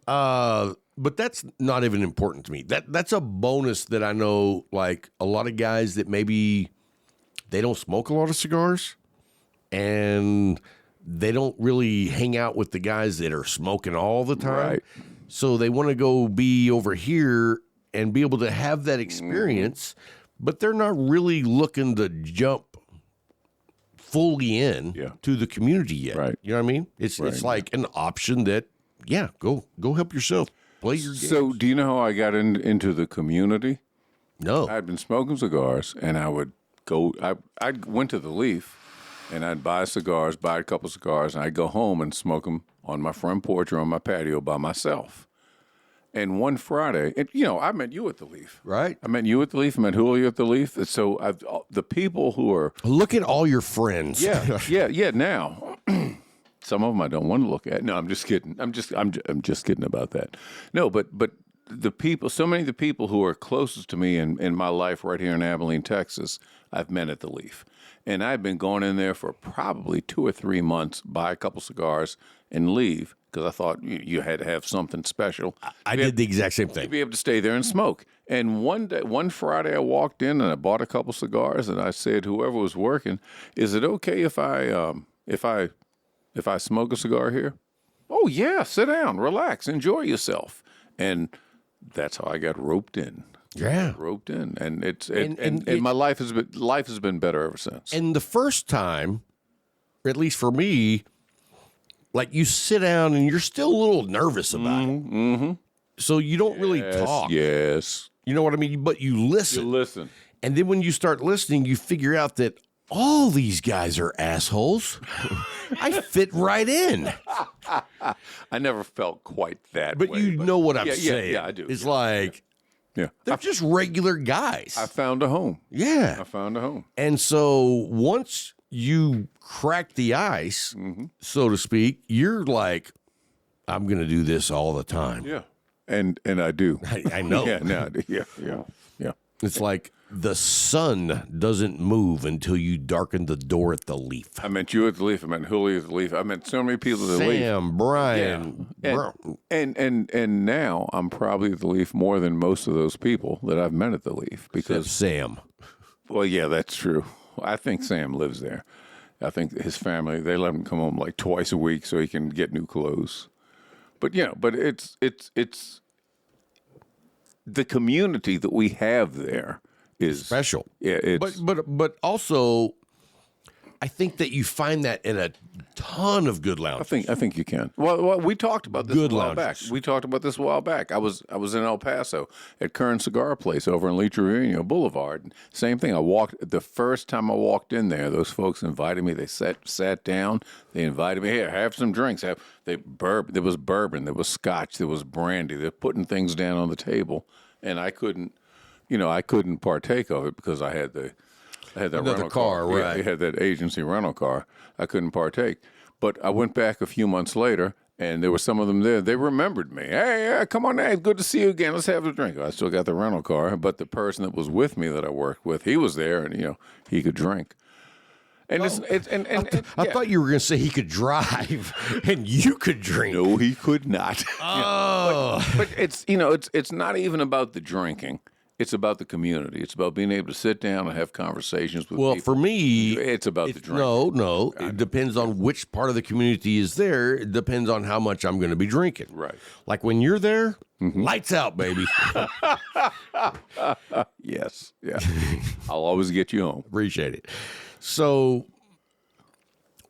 C: but that's not even important to me. That's a bonus that I know, like a lot of guys that maybe they don't smoke a lot of cigars, and they don't really hang out with the guys that are smoking all the time.
D: Right.
C: So they want to go be over here and be able to have that experience, but they're not really looking to jump fully in to the community yet.
D: Right.
C: You know what I mean? It's like an option that, go help yourself. Play your games.
D: So do you know how I got into the community?
C: No.
D: I'd been smoking cigars, and I would go, I went to the Leaf, and I'd buy a couple cigars, and I'd go home and smoke them on my front porch or on my patio by myself. And one Friday, I met you at the Leaf.
C: Right.
D: I met you at the Leaf. I met Julio at the Leaf. And so the people who are...
C: Look at all your friends.
D: Yeah, now. Some of them I don't want to look at. No, I'm just kidding. I'm just kidding about that. No, but the people, so many of the people who are closest to me in my life right here in Abilene, Texas, I've met at the Leaf. And I've been going in there for probably 2 or 3 months, buy a couple cigars, and leave, because I thought you had to have something special.
C: I did the exact same thing.
D: To be able to stay there and smoke. And one Friday, I walked in and I bought a couple cigars, and I said, whoever was working, "Is it okay if I smoke a cigar here?" "Oh yeah, sit down, relax, enjoy yourself." And that's how I got roped in.
C: Yeah.
D: Roped in, and and my life has been better ever since.
C: And the first time, or at least for me, like you sit down and you're still a little nervous about it. Mm-hmm. So you don't really talk.
D: Yes.
C: You know what I mean? But you listen.
D: You listen.
C: And then when you start listening, you figure out that all these guys are assholes. I fit right in.
D: I never felt quite that
C: but
D: way.
C: You know what I'm saying.
D: Yeah, I do.
C: It's like...
D: Yeah.
C: They're just regular guys.
D: I found a home.
C: Yeah.
D: I found a home.
C: And so once you crack the ice, so to speak, you're like, I'm going to do this all the time.
D: Yeah. And I do.
C: I know.
D: Yeah, no, I do. Yeah.
C: It's like the sun doesn't move until you darken the door at the Leaf.
D: I meant you at the Leaf. I meant Julio at the Leaf. I meant so many people at the Leaf.
C: Sam, Brian.
D: Yeah. And now I'm probably at the Leaf more than most of those people that I've met at the Leaf. Because
C: Sam.
D: Well, yeah, that's true. I think Sam lives there. I think his family, they let him come home like twice a week so he can get new clothes. But it's the community that we have there is
C: Special.
D: Yeah, it's
C: But also, I think that you find that in a ton of good lounges.
D: I think you can. Well, we talked about this
C: Good
D: a while back.
C: lounges.
D: We talked about this a while back. I was in El Paso at Kern Cigar Place over in Lee Trevino Boulevard. Same thing. The first time I walked in there, those folks invited me. They sat down. They invited me, here, have some drinks. There was bourbon, there was scotch, there was brandy. They're putting things down on the table, and I couldn't partake of it because I had that rental
C: car, right?
D: Yeah, I had that agency rental car. I couldn't partake. But I went back a few months later, and there were some of them there. They remembered me. Hey, come on, hey, good to see you again. Let's have a drink. I still got the rental car, but the person that was with me that I worked with, he was there, and he could drink. And
C: I thought you were going to say he could drive and you could drink.
D: No, he could not.
C: Oh,
D: but it's not even about the drinking. It's about the community. It's about being able to sit down and have conversations with people.
C: For me,
D: it's about the drinking.
C: No. It depends on which part of the community is there. It depends on how much I'm going to be drinking.
D: Right.
C: Like when you're there, lights out, baby.
D: Yes. Yeah. I'll always get you home.
C: Appreciate it. So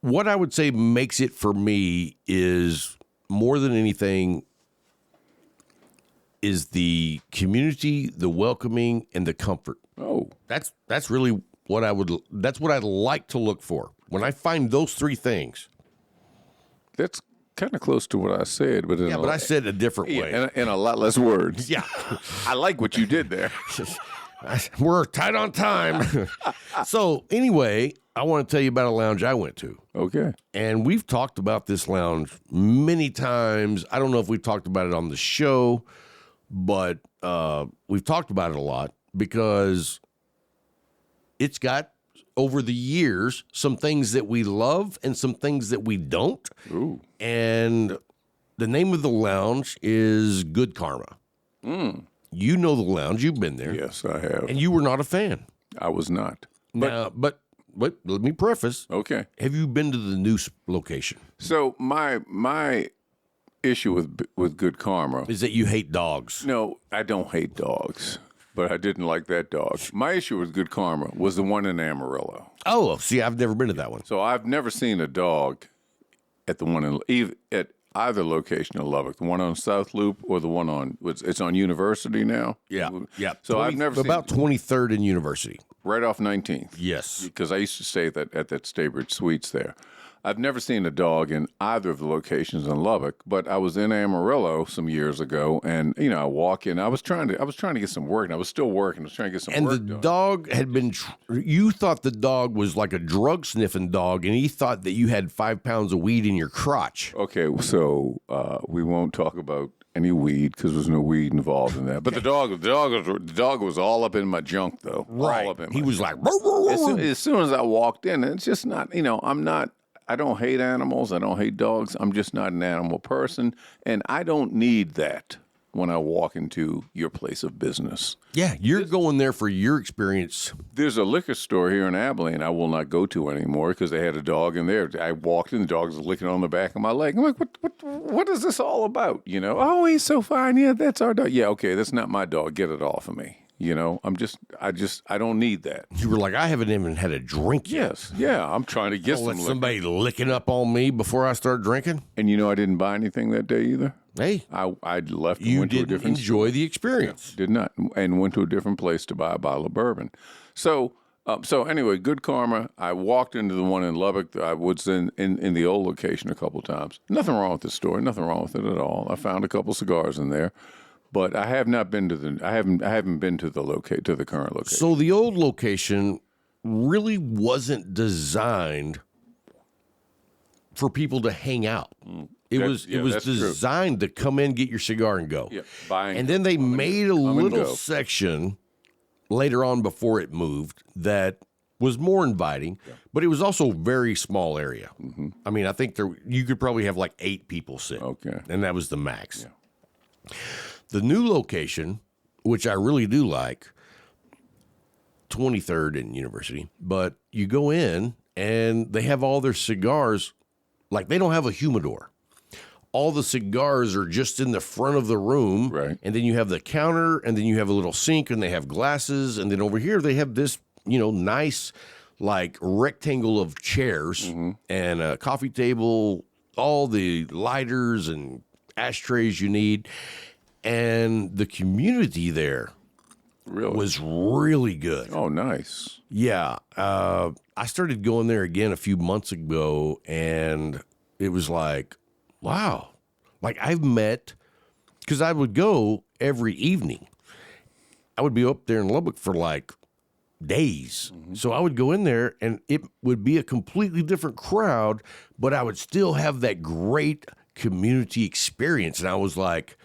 C: what I would say makes it for me is more than anything is the community, the welcoming, and the comfort.
D: Oh.
C: That's really what that's what I'd like to look for. When I find those three things.
D: That's kind of close to what I said, but
C: I said it a different way.
D: In a lot less words.
C: Yeah.
D: I like what you did there.
C: We're tight on time. So anyway, I want to tell you about a lounge I went to.
D: Okay.
C: And we've talked about this lounge many times. I don't know if we've talked about it on the show, but we've talked about it a lot because it's got, over the years, some things that we love and some things that we don't.
D: Ooh.
C: And the name of the lounge is Good Karma. You know the lounge. You've been there.
D: Yes, I have.
C: And you were not a fan.
D: I was not.
C: But let me preface.
D: Okay.
C: Have you been to the new location?
D: So my issue with Good Karma
C: Is that you hate dogs?
D: No, I don't hate dogs, but I didn't like that dog. My issue with Good Karma was the one in Amarillo.
C: Oh, see, I've never been to that one.
D: So I've never seen a dog at the one at either location in Lubbock, the one on South Loop or the one on it's on University now.
C: Yeah.
D: So I've never
C: about
D: seen
C: 23rd and University.
D: right off 19th.
C: Yes.
D: Because I used to stay at that Staybridge Suites there. I've never seen a dog in either of the locations in Lubbock, but I was in Amarillo some years ago, and I walk in. I was trying to get some work, and I was still working. I was trying to get some work
C: And the
D: done.
C: dog had been. You thought the dog was like a drug sniffing dog, and he thought that you had 5 pounds of weed in your crotch.
D: Okay, so we won't talk about any weed because there's no weed involved in that. But the dog was all up in my junk, though.
C: Right.
D: All up in
C: He
D: my
C: was
D: junk.
C: like.
D: As soon as I walked in, it's just not. I don't hate animals. I don't hate dogs. I'm just not an animal person, and I don't need that when I walk into your place of business.
C: Yeah, you're going there for your experience.
D: There's a liquor store here in Abilene I will not go to anymore because they had a dog in there. I walked in, the dog was licking on the back of my leg. I'm like, what is this all about? Oh, he's so fine. Yeah, that's our dog. Yeah, okay, that's not my dog. Get it off of me. I don't need that.
C: You were like, I haven't even had a drink yet.
D: Yes, yeah, I'm trying to get
C: I'll
D: some
C: let
D: liquor.
C: somebody licking up on me before I start drinking.
D: And I didn't buy anything that day either.
C: Hey,
D: I left and
C: you
D: went to a
C: didn't
D: different
C: enjoy the experience.
D: Did not, and went to a different place to buy a bottle of bourbon. So anyway, Good Karma. I walked into the one in Lubbock. I was in the old location a couple times. Nothing wrong with the store. Nothing wrong with it at all. I found a couple cigars in there, but I have not been to I haven't been to the current location.
C: So the old location really wasn't designed for people to hang out. It was
D: that's true.
C: designed to come in, get your cigar, and go.
D: Yeah, buy and
C: and
D: go.
C: then they made a
D: and
C: little
D: go.
C: section later on before it moved that was more inviting, but it was also a very small area. I mean, I think you could probably have like 8 people sit.
D: Okay.
C: And that was the max. The new location, which I really do like, 23rd and University, but you go in and they have all their cigars, like they don't have a humidor. All the cigars are just in the front of the room.
D: Right. And
C: then you have the counter, and then you have a little sink, and they have glasses. And then over here, they have this, nice, like, rectangle of chairs and a coffee table, all the lighters and ashtrays you need. And the community there was really good.
D: Oh, nice.
C: Yeah. I started going there again a few months ago, and it was like, wow. Like I've met, because I would go every evening. I would be up there in Lubbock for like days. So I would go in there and it would be a completely different crowd, but I would still have that great community experience. And I was like,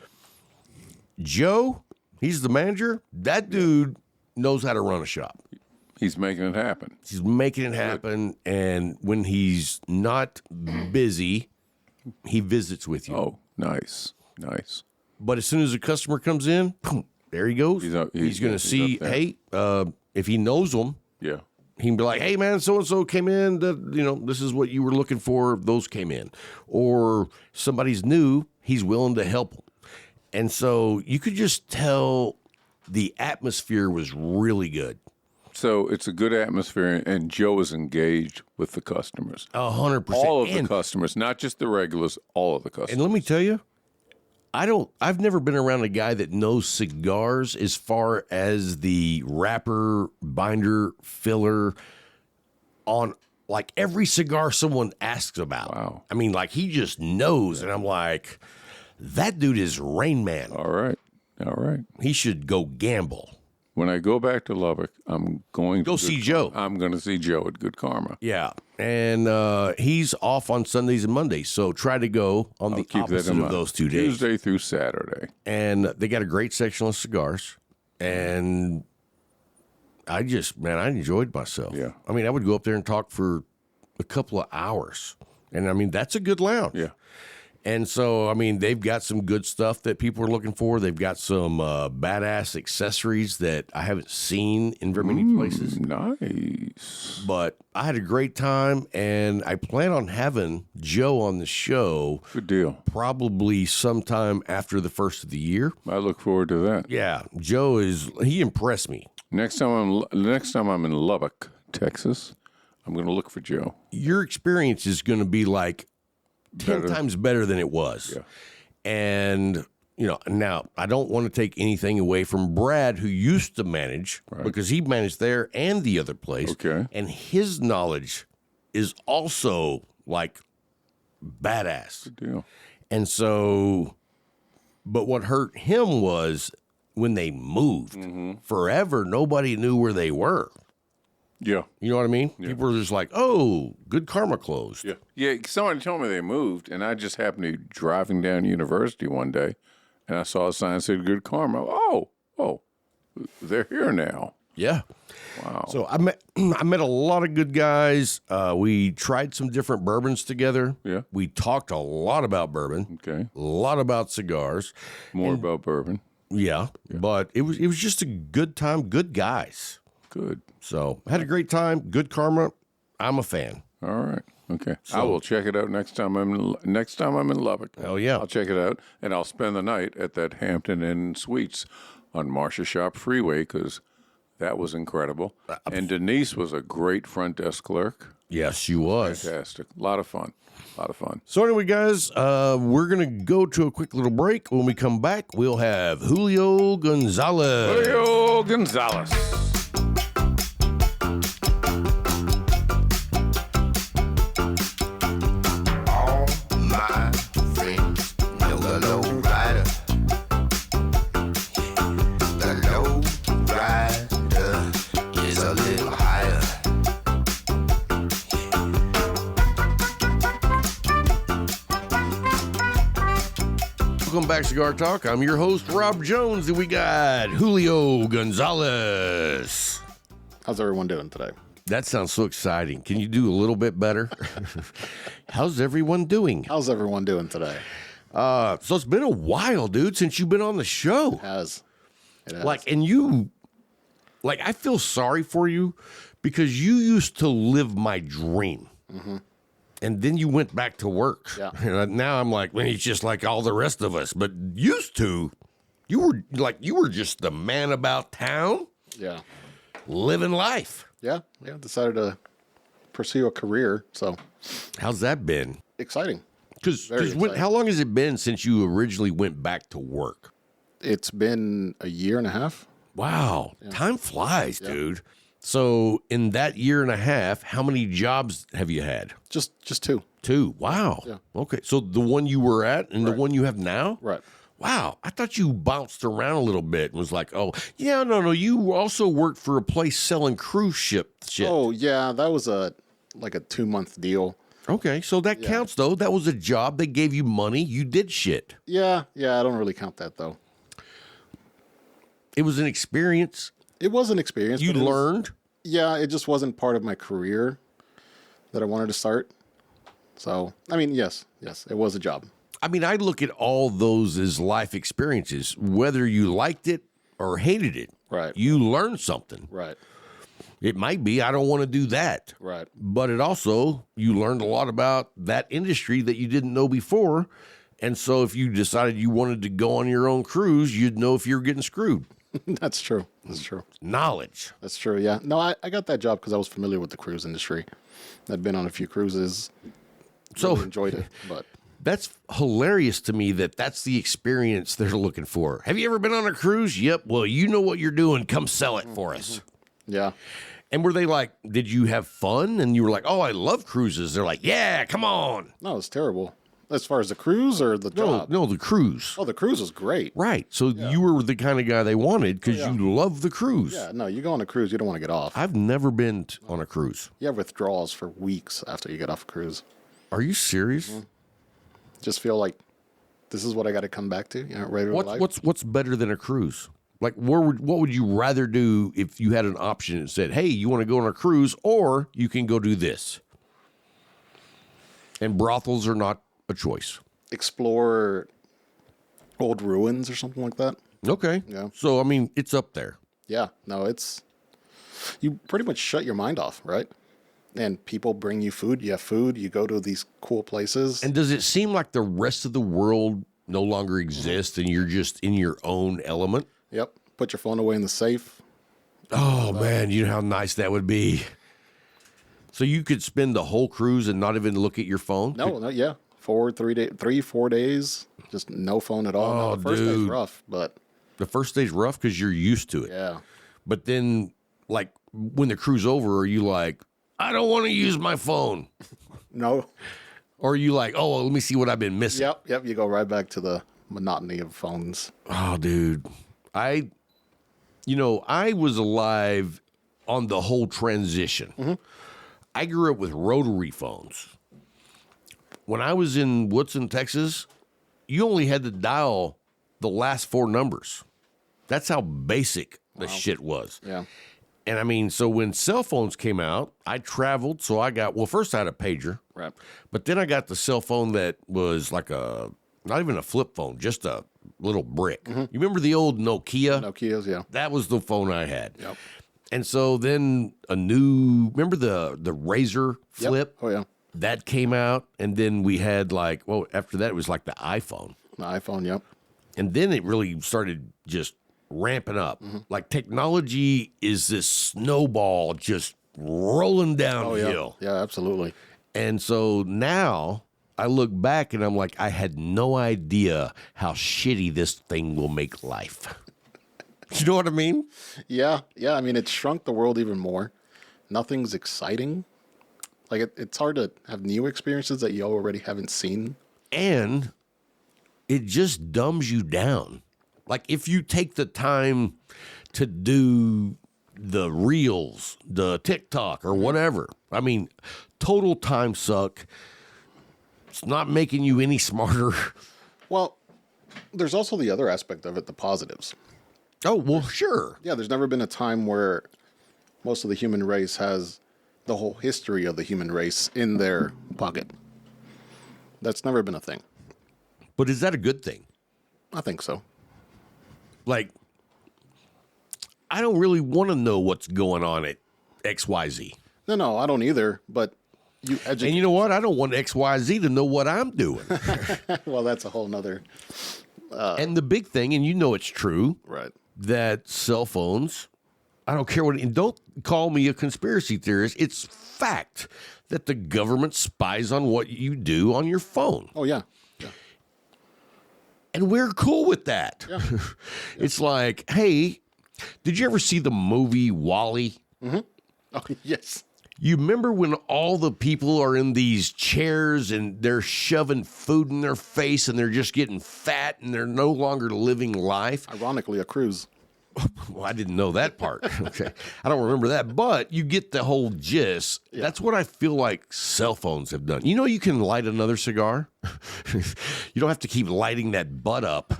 C: Joe, he's the manager. That dude knows how to run a shop.
D: He's making it happen.
C: He's making it happen. And when he's not busy, he visits with you.
D: Oh, nice. Nice.
C: But as soon as a customer comes in, boom, there he goes. He's going to see, hey, if he knows them,
D: yeah,
C: he can be like, hey, man, so-and-so came in. This is what you were looking for. Those came in. Or somebody's new, he's willing to help them. And so you could just tell the atmosphere was really good.
D: So it's a good atmosphere, and Joe is engaged with the customers.
C: 100%.
D: All of the customers, not just the regulars, all of the customers.
C: And let me tell you, I've never been around a guy that knows cigars as far as the wrapper, binder, filler on like every cigar someone asks about.
D: Wow.
C: I mean, like he just knows. And I'm like, that dude is Rain Man.
D: All right.
C: He should go gamble.
D: When I go back to Lubbock, I'm going to
C: go see Joe.
D: I'm going to see Joe at Good Karma.
C: Yeah, and he's off on Sundays and Mondays, so try to go on the opposite of those 2 days.
D: Tuesday through Saturday.
C: And they got a great section of cigars, and I enjoyed myself.
D: Yeah.
C: I mean, I would go up there and talk for a couple of hours, and I mean, that's a good lounge.
D: Yeah.
C: And so, I mean, they've got some good stuff that people are looking for. They've got some badass accessories that I haven't seen in very many places.
D: Nice.
C: But I had a great time, and I plan on having Joe on the show.
D: Good deal.
C: Probably sometime after the first of the year.
D: I look forward to that.
C: Yeah, Joe he impressed me.
D: Next time I'm in Lubbock, Texas, I'm going to look for Joe.
C: Your experience is going to be like 10 times better than it was.
D: Yeah.
C: And, now I don't want to take anything away from Brad, who used to manage, because he managed there and the other place.
D: Okay.
C: And his knowledge is also like badass.
D: Good deal.
C: And so, but what hurt him was when they moved. Forever, nobody knew where they were.
D: Yeah.
C: You know what I mean? Yeah. People were just like, oh, Good Karma closed.
D: Yeah, somebody told me they moved, and I just happened to be driving down University one day, and I saw a sign that said Good Karma. Oh, they're here now.
C: Yeah.
D: Wow.
C: So I met a lot of good guys. We tried some different bourbons together.
D: Yeah.
C: We talked a lot about bourbon.
D: Okay.
C: A lot about cigars.
D: More about bourbon.
C: Yeah. But it was just a good time, good guys.
D: Good.
C: So I had a great time. Good Karma. I'm a fan.
D: All right. Okay. I will check it out next time I'm in Lubbock.
C: Hell yeah.
D: I'll check it out, and I'll spend the night at that Hampton Inn Suites on Marcia Sharp Freeway, because that was incredible. And Denise was a great front desk clerk.
C: Yes, she was.
D: Fantastic. A lot of fun.
C: So anyway, guys, we're going to go to a quick little break. When we come back, we'll have Julio Gonzales.
D: Julio Gonzales.
C: Welcome Welcome back, Cigar Talk. I'm your host, Rob Jones, and we got Julio Gonzales.
E: How's everyone doing today?
C: That sounds so exciting. Can you do a little bit better? How's everyone doing?
E: How's everyone doing today?
C: So it's been a while, dude, since you've been on the show.
E: It has.
C: I feel sorry for you because you used to live my dream. Mm-hmm. And then you went back to work.
E: Yeah.
C: And now I'm like, well, he's just like all the rest of us. But used to, you were just the man about town.
E: Yeah.
C: Living life.
E: Yeah. Decided to pursue a career. So,
C: how's that been?
E: Exciting.
C: Because how long has it been since you originally went back to work?
E: It's been a year and a half.
C: Wow. Yeah. Time flies, dude. So in that year and a half, how many jobs have you had?
E: Just two.
C: Two. Wow.
E: Yeah.
C: Okay. So the one you were at and the one you have now?
E: Right.
C: Wow. I thought you bounced around a little bit and was like, oh, yeah, no. You also worked for a place selling cruise ship shit.
E: Oh, yeah. That was a 2-month deal.
C: Okay. So that counts, though. That was a job. They gave you money. You did shit.
E: Yeah. I don't really count that, though.
C: It was an experience.
E: It was an experience.
C: You learned?
E: It just wasn't part of my career that I wanted to start. So, I mean, yes, it was a job.
C: I mean, I look at all those as life experiences, whether you liked it or hated it.
E: Right.
C: You learned something.
E: Right.
C: It might be, I don't want to do that.
E: Right.
C: But it also, you learned a lot about that industry that you didn't know before. And so if you decided you wanted to go on your own cruise, you'd know if you were getting screwed.
E: That's true.
C: Knowledge.
E: That's true, yeah. No, I got that job because I was familiar with the cruise industry. I'd been on a few cruises. Really enjoyed it, but...
C: That's hilarious to me that's the experience they're looking for. Have you ever been on a cruise? Yep. Well, you know what you're doing. Come sell it for us.
E: Yeah.
C: And were they like, did you have fun? And you were like, oh, I love cruises. They're like, yeah, come on.
E: No, it's terrible. As far as the cruise or the job?
C: No, the cruise.
E: Oh, the cruise was great.
C: Right. So you were the kind of guy they wanted because you love the cruise.
E: Yeah, no, you go on a cruise, you don't want to get off.
C: I've never been on a cruise.
E: You have withdrawals for weeks after you get off a cruise.
C: Are you serious?
E: Mm-hmm. Just feel like this is what I got to come back to, regular life.
C: What's better than a cruise? Like, what would you rather do if you had an option and said, hey, you want to go on a cruise or you can go do this? And brothels are not a choice.
E: Explore old ruins or something like that.
C: Okay.
E: Yeah.
C: So, I mean, it's up there.
E: Yeah. No, you pretty much shut your mind off, right? And people bring you food. You have food. You go to these cool places.
C: And does it seem like the rest of the world no longer exists and you're just in your own element?
E: Yep. Put your phone away in the safe.
C: Oh, man. You know how nice that would be. So you could spend the whole cruise and not even look at your phone?
E: No, yeah. 4 days, just no phone at all.
C: Oh,
E: no, the first day's rough, but...
C: The first day's rough because you're used to it.
E: Yeah.
C: But then, like, when the cruise over, are you like, I don't want to use my phone?
E: No.
C: Or are you like, oh, well, let me see what I've been missing?
E: Yep. You go right back to the monotony of phones.
C: Oh, dude. I was alive on the whole transition. Mm-hmm. I grew up with rotary phones. When I was in Woodson, Texas, you only had to dial the last 4 numbers. That's how basic the shit was.
E: Yeah.
C: And I mean, so when cell phones came out, I traveled. So first I had a pager.
E: Right.
C: But then I got the cell phone that was like not even a flip phone, just a little brick. Mm-hmm. You remember the old Nokia?
E: Nokias, yeah.
C: That was the phone I had.
E: Yep.
C: And so then remember the Razor flip?
E: Yep. Oh, yeah.
C: That came out, and then we had after that, it was like the iPhone.
E: The iPhone, yep.
C: And then it really started just ramping up. Mm-hmm. Like technology is this snowball just rolling downhill.
E: Oh, yeah, absolutely.
C: And so now I look back and I'm like, I had no idea how shitty this thing will make life. You know what I mean?
E: Yeah. I mean, it shrunk the world even more. Nothing's exciting. Like, it's hard to have new experiences that you already haven't seen.
C: And it just dumbs you down. Like, if you take the time to do the reels, the TikTok, or whatever, I mean, total time suck. It's not making you any smarter.
E: Well, there's also the other aspect of it, the positives.
C: Oh, well, sure.
E: Yeah, there's never been a time where most of the human race has the whole history of the human race in their pocket. That's never been a thing.
C: But is that a good thing?
E: I think so.
C: Like, I don't really want to know what's going on at XYZ.
E: No, I don't either. But you educate.
C: And you know what? I don't want XYZ to know what I'm doing.
E: Well, that's a whole nother.
C: And the big thing, and you know it's true,
E: Right.
C: that cell phones, I don't care what, and don't call me a conspiracy theorist. It's fact that the government spies on what you do on your phone.
E: Oh, yeah.
C: And we're cool with that.
E: Yeah.
C: It's like, hey, did you ever see the movie Wall-E?
E: Oh, yes.
C: You remember when all the people are in these chairs and they're shoving food in their face and they're just getting fat and they're no longer living life?
E: Ironically, a cruise.
C: Well, I didn't know that part. Okay. I don't remember that, but you get the whole gist.
E: Yeah.
C: That's what I feel like cell phones have done. You know, you can light another cigar. You don't have to keep lighting that butt up.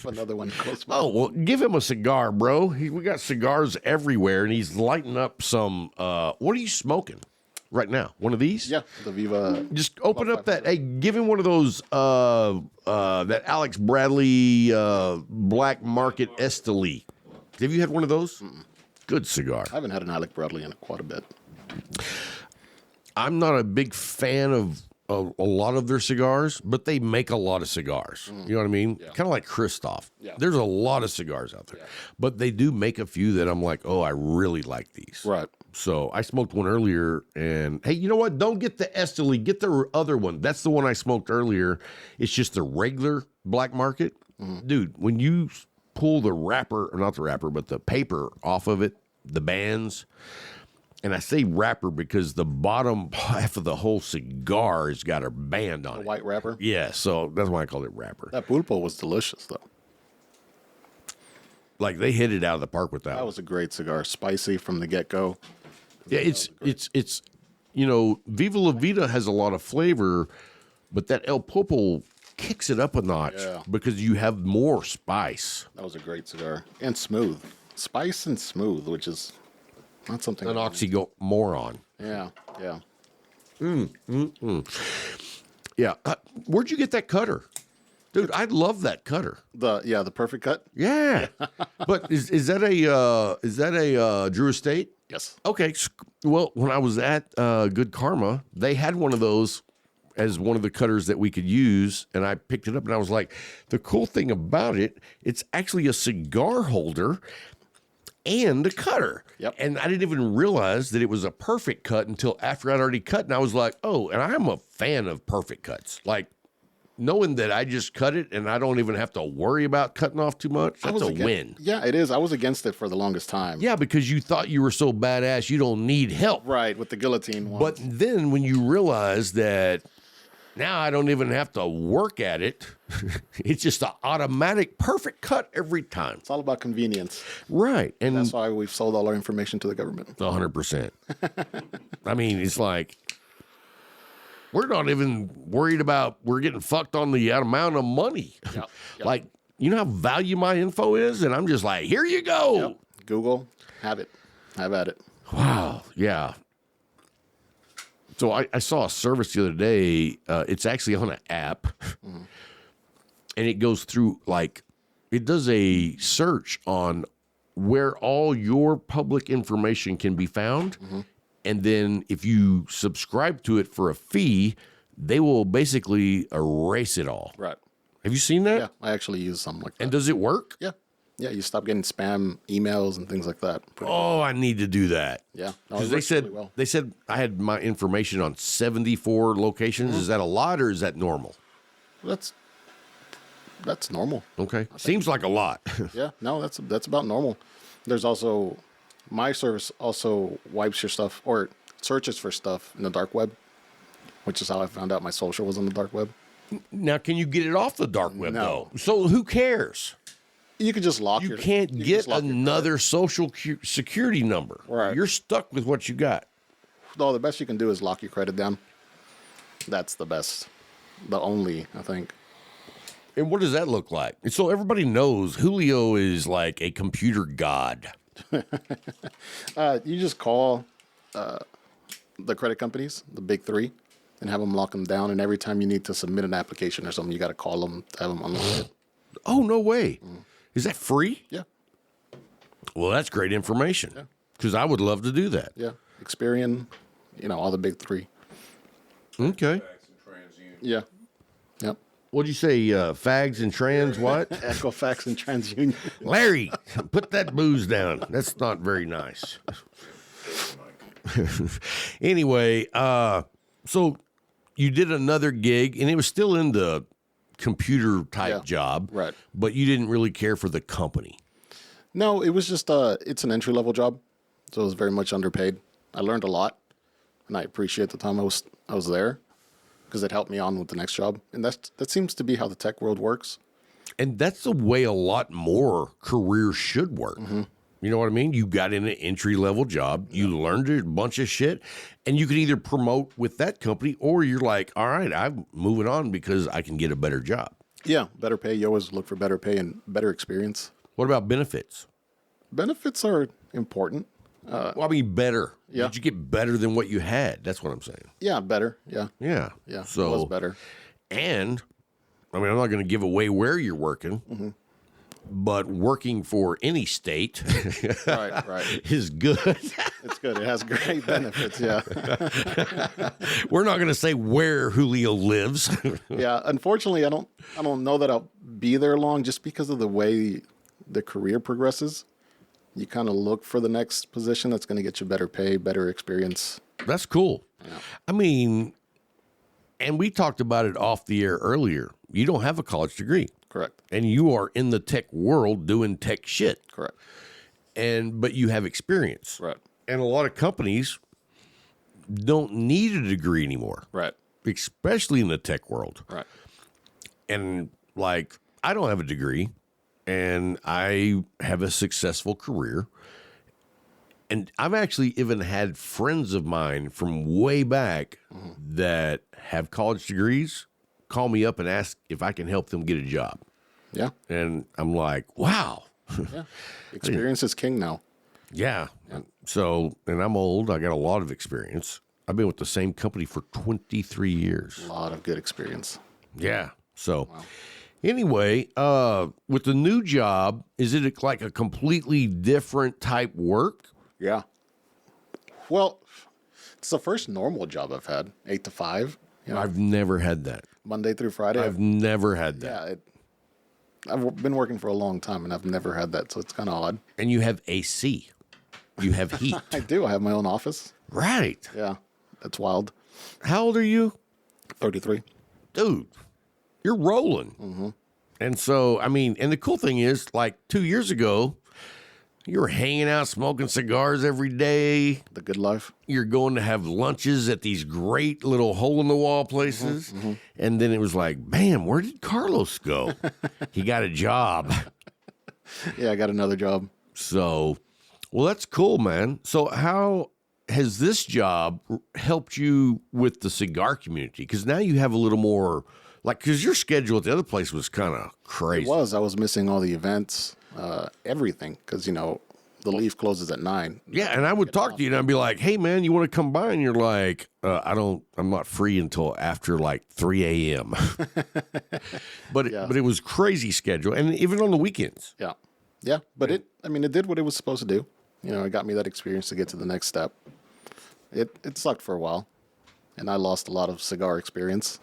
E: Another one close by.
C: Oh, well, give him a cigar, bro. We got cigars everywhere, and he's lighting up some. What are you smoking right now? One of these?
E: Yeah, the Viva.
C: Just open up that. Hey, give him one of those. That Alex Bradley Black Market Esteli. Have you had one of those? Mm-mm. Good cigar.
E: I haven't had an Alec Bradley in quite a bit.
C: I'm not a big fan of a lot of their cigars, but they make a lot of cigars. You know what I mean?
E: Yeah.
C: Kind of like Christoph.
E: Yeah.
C: There's a lot of cigars out there,
E: Yeah.
C: but they do make a few that I'm like, oh, I really like these.
E: Right.
C: So I smoked one earlier, and hey, you know what? Don't get the Esteli. Get the other one. That's the one I smoked earlier. It's just the regular black market. Dude, when you pull the wrapper, or not the wrapper, but the paper off of it, the bands. And I say wrapper because the bottom half of the whole cigar has got a band on it.
E: White wrapper.
C: Yeah, so that's why I call it wrapper.
E: That pulpo was delicious, though.
C: Like they hit it out of the park with that.
E: That was a great cigar. Spicy from the get-go.
C: Yeah, it's you know, Viva La Vida has a lot of flavor, but that El Popo kicks it up a notch because you have more spice.
E: That was a great cigar. And smooth. Spice and smooth, which is not something.
C: An oxymoron.
E: Yeah.
C: Yeah. Where'd you get that cutter? Dude, I love that cutter.
E: The perfect cut?
C: Yeah. But is that a Drew Estate?
E: Yes.
C: Okay. Well, when I was at Good Karma, they had one of those as one of the cutters that we could use, and I picked it up, and I was like, the cool thing about it, it's actually a cigar holder and a cutter.
E: Yep.
C: And I didn't even realize that it was a perfect cut until after I'd already cut, and I was like, oh, and I'm a fan of perfect cuts. Like, knowing that I just cut it and I don't even have to worry about cutting off too much, that's a win.
E: Yeah, it is. I was against it for the longest time.
C: Yeah, because you thought you were so badass you don't need help.
E: Right, with the guillotine one.
C: But then when you realize that now I don't even have to work at it, it's just an automatic perfect cut every time.
E: It's all about convenience.
C: Right. And
E: That's why we've sold all our information to the government.
C: 100%. I mean, it's like, we're not even worried about we're getting fucked on the amount of money.
E: Yep.
C: Like, you know how value my info is? And I'm just like, here you go.
E: Yep. Google, have it. Have at it.
C: Wow. Yeah. So I saw a service the other day. It's actually on an app. And it goes through, like, it does a search on where all your public information can be found. And then if you subscribe to it for a fee, they will basically erase it all.
E: Right.
C: Have you seen that?
E: Yeah, I actually use something like that.
C: And does it work?
E: Yeah. Yeah, you stop getting spam emails and things like that.
C: Oh, I need to do that.
E: Yeah. No,
C: Because
E: it
C: they
E: works
C: said
E: really well.
C: they said I had my information on 74 locations. Is that a lot or is that normal?
E: That's normal.
C: Okay. Seems like a lot.
E: Yeah, no, that's about normal. There's also my service also wipes your stuff or searches for stuff in the dark web, which is how I found out my social was on the dark web.
C: Now, can you get it off the dark web,
E: No.
C: though? So who cares?
E: You could just lock
C: You
E: your.
C: can't
E: you can
C: get
E: just lock your
C: another social security number.
E: Right.
C: You're stuck with what you got.
E: No, the best you can do is lock your credit down. That's the best. The only, I think.
C: And what does that look like? And so everybody knows Julio is like a computer god.
E: You just call the credit companies, the big three, and have them lock them down. And every time you need to submit an application or something, you got to call them to have them unlock it.
C: Oh, no way. Is that free?
E: Yeah.
C: Well, that's great information because I would love to do that.
E: Yeah. Experian, all the big three.
C: Okay.
E: Yeah. Yep.
C: What'd you say? Fags and trans what?
E: Equifax and TransUnion.
C: Larry, put that booze down. That's not very nice. Anyway, so you did another gig, and it was still in the computer type job,
E: right?
C: But you didn't really care for the company.
E: No, it was just it's an entry level job, so it was very much underpaid. I learned a lot, and I appreciate the time I was there because it helped me on with the next job, and that seems to be how the tech world works.
C: And that's the way a lot more careers should work. You know what I mean? You got in an entry-level job, you learned a bunch of shit, and you can either promote with that company or you're like, all right, I'm moving on because I can get a better job.
E: Yeah, better pay. You always look for better pay and better experience.
C: What about benefits?
E: Benefits are important.
C: Well, I mean, better.
E: Yeah.
C: Did you get better than what you had? That's what I'm saying.
E: Yeah, better. Yeah.
C: Yeah.
E: Yeah,
C: So,
E: it was better.
C: And, I mean, I'm not going to give away where you're working. But working for any state
E: Right.
C: is good.
E: It's good. It has great benefits. Yeah.
C: We're not going to say where Julio lives.
E: Yeah. Unfortunately, I don't know that I'll be there long just because of the way the career progresses. You kind of look for the next position that's going to get you better pay, better experience.
C: That's cool.
E: Yeah.
C: I mean, and we talked about it off the air earlier. You don't have a college degree.
E: Correct.
C: And you are in the tech world doing tech shit.
E: Correct.
C: But you have experience.
E: Right.
C: And a lot of companies don't need a degree anymore.
E: Right.
C: Especially in the tech world.
E: Right.
C: And like, I don't have a degree and I have a successful career. And I've actually even had friends of mine from way back that have college degrees call me up and ask if I can help them get a job.
E: Yeah.
C: And I'm like, wow.
E: Yeah. Experience is king now.
C: Yeah. So, and I'm old. I got a lot of experience. I've been with the same company for 23 years.
E: A lot of good experience.
C: Yeah. So, anyway, with the new job, is it like a completely different type work?
E: Yeah. Well, it's the first normal job I've had, 8 to 5.
C: I've never had that.
E: Monday through Friday.
C: I've never had that.
E: Yeah. I've been working for a long time, and I've never had that, so it's kind of odd.
C: And you have AC. You have heat.
E: I do. I have my own office.
C: Right.
E: Yeah. That's wild.
C: How old are you?
E: 33.
C: Dude, you're rolling. And so, I mean, and the cool thing is, like 2 years ago, you were hanging out smoking cigars every day.
E: The good life.
C: You're going to have lunches at these great little hole-in-the-wall places. And then it was like, bam, where did Carlos go? He got a job.
E: Yeah, I got another job.
C: So, well, that's cool, man. So how has this job helped you with the cigar community? Because now you have a little more, like, because your schedule at the other place was kind of crazy.
E: It was. I was missing all the events, everything, because, the leaf closes at 9.
C: Yeah, and I would talk to you and I'd be like, hey, man, you want to come by? And you're like, I'm not free until after like 3 a.m. But it was crazy schedule. And even on the weekends.
E: Yeah. Yeah. But it did what it was supposed to do. It got me that experience to get to the next step. It sucked for a while. And I lost a lot of cigar experience.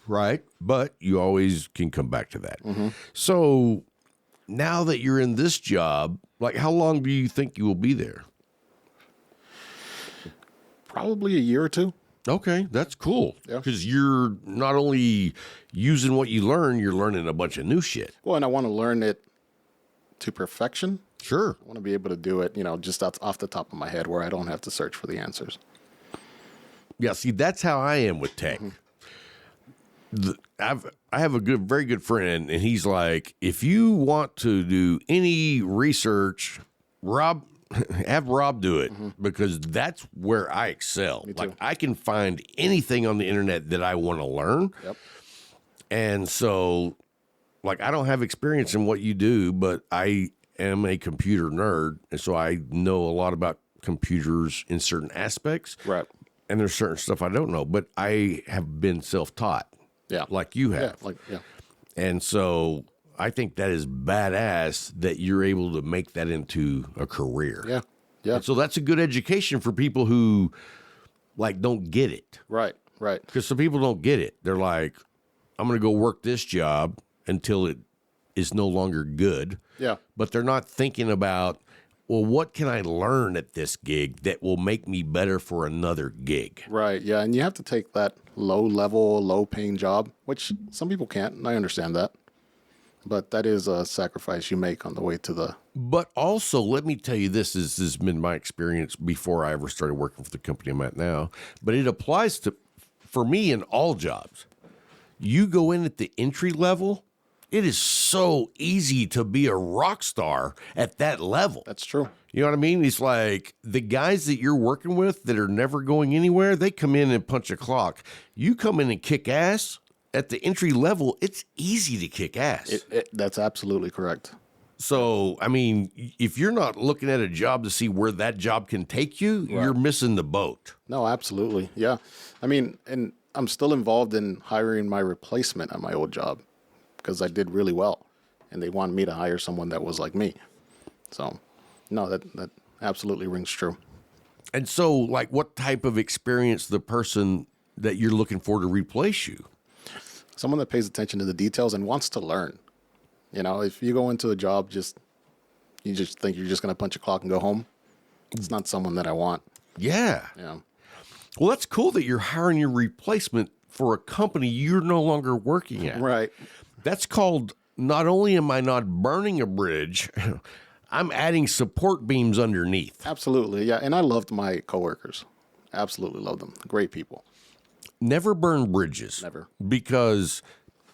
C: Right. But you always can come back to that. So now that you're in this job, like how long do you think you will be there?
E: Probably a year or two.
C: Okay, that's cool.
E: Yeah.
C: Because you're not only using what you learn, you're learning a bunch of new shit.
E: Well, and I want to learn it to perfection.
C: Sure.
E: I want to be able to do it, just off the top of my head where I don't have to search for the answers.
C: Yeah, see, that's how I am with tech. I have a very good friend, and he's like, if you want to do any research, have Rob do it because that's where I excel.
E: Me too.
C: Like I can find anything on the internet that I want to learn.
E: Yep.
C: And so like, I don't have experience in what you do, but I am a computer nerd. And so I know a lot about computers in certain aspects.
E: Right.
C: And there's certain stuff I don't know, but I have been self-taught.
E: Yeah.
C: Like you have.
E: Yeah.
C: And so I think that is badass that you're able to make that into a career.
E: Yeah. Yeah.
C: And so that's a good education for people who like don't get it.
E: Right.
C: Because some people don't get it. They're like, I'm going to go work this job until it is no longer good.
E: Yeah.
C: But they're not thinking about, well, what can I learn at this gig that will make me better for another gig?
E: Right. Yeah. And you have to take that low level, low paying job, which some people can't. And I understand that. But that is a sacrifice you make on the way to the.
C: But also, let me tell you this has been my experience before I ever started working for the company I'm at now. But it applies to, for me, in all jobs. You go in at the entry level, it is so easy to be a rock star at that level.
E: That's true.
C: You know what I mean? It's like the guys that you're working with that are never going anywhere, they come in and punch a clock. You come in and kick ass. At the entry level, it's easy to kick ass.
E: That's absolutely correct.
C: So, I mean, if you're not looking at a job to see where that job can take you, you're missing the boat.
E: No, absolutely. Yeah. I mean, and I'm still involved in hiring my replacement at my old job because I did really well. And they wanted me to hire someone that was like me. So, no, that absolutely rings true.
C: And so, like, what type of experience the person that you're looking for to replace you?
E: Someone that pays attention to the details and wants to learn. You know, if you go into a job, you just think you're just going to punch a clock and go home. It's not someone that I want.
C: Yeah.
E: Yeah.
C: Well, that's cool that you're hiring your replacement for a company you're no longer working at.
E: Right.
C: That's called, not only am I not burning a bridge, I'm adding support beams underneath.
E: Absolutely. Yeah. And I loved my coworkers. Absolutely loved them. Great people.
C: Never burn bridges.
E: Never.
C: Because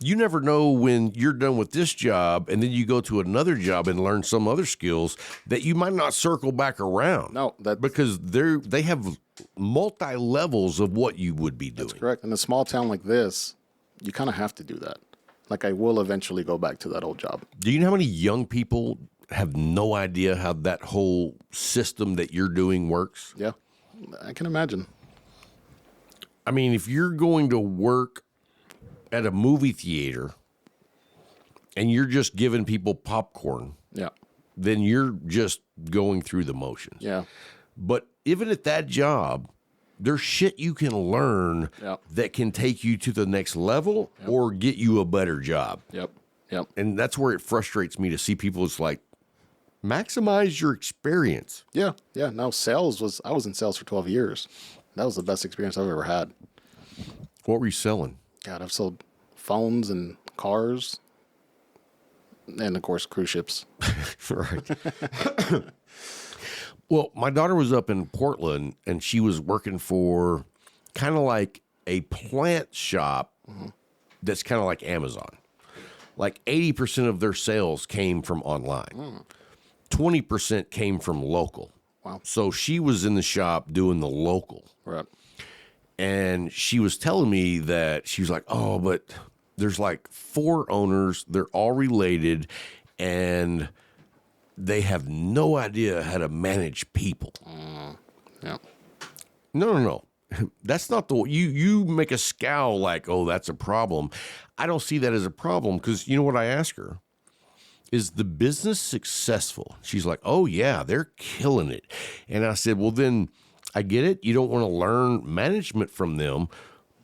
C: you never know when you're done with this job and then you go to another job and learn some other skills that you might not circle back around.
E: No,
C: because they have multi levels of what you would be doing.
E: That's correct. In a small town like this, you kind of have to do that. Like, I will eventually go back to that old job.
C: Do you know how many young people have no idea how that whole system that you're doing works?
E: Yeah, I can imagine.
C: I mean, if you're going to work at a movie theater and you're just giving people popcorn,
E: Yeah.
C: then you're just going through the motions.
E: Yeah.
C: But even at that job, there's shit you can learn
E: Yep.
C: that can take you to the next level or get you a better job.
E: Yep. Yep.
C: And that's where it frustrates me to see people. It's like, maximize your experience.
E: Yeah. Yeah. No, I was in sales for 12 years. That was the best experience I've ever had.
C: What were you selling?
E: God, I've sold phones and cars and, of course, cruise ships.
C: Right. Well, my daughter was up in Portland and she was working for kind of like a plant shop that's kind of like Amazon. Like 80% of their sales came from online. 20% came from local.
E: Wow.
C: So she was in the shop doing the local.
E: Right.
C: And she was telling me that she was like, oh, but there's like 4 owners. They're all related. And they have no idea how to manage people.
E: Yeah.
C: No. That's not you make a scowl like, oh, that's a problem. I don't see that as a problem because you know what I asked her? Is the business successful? She's like, oh, yeah, they're killing it. And I said, well, then I get it. You don't want to learn management from them,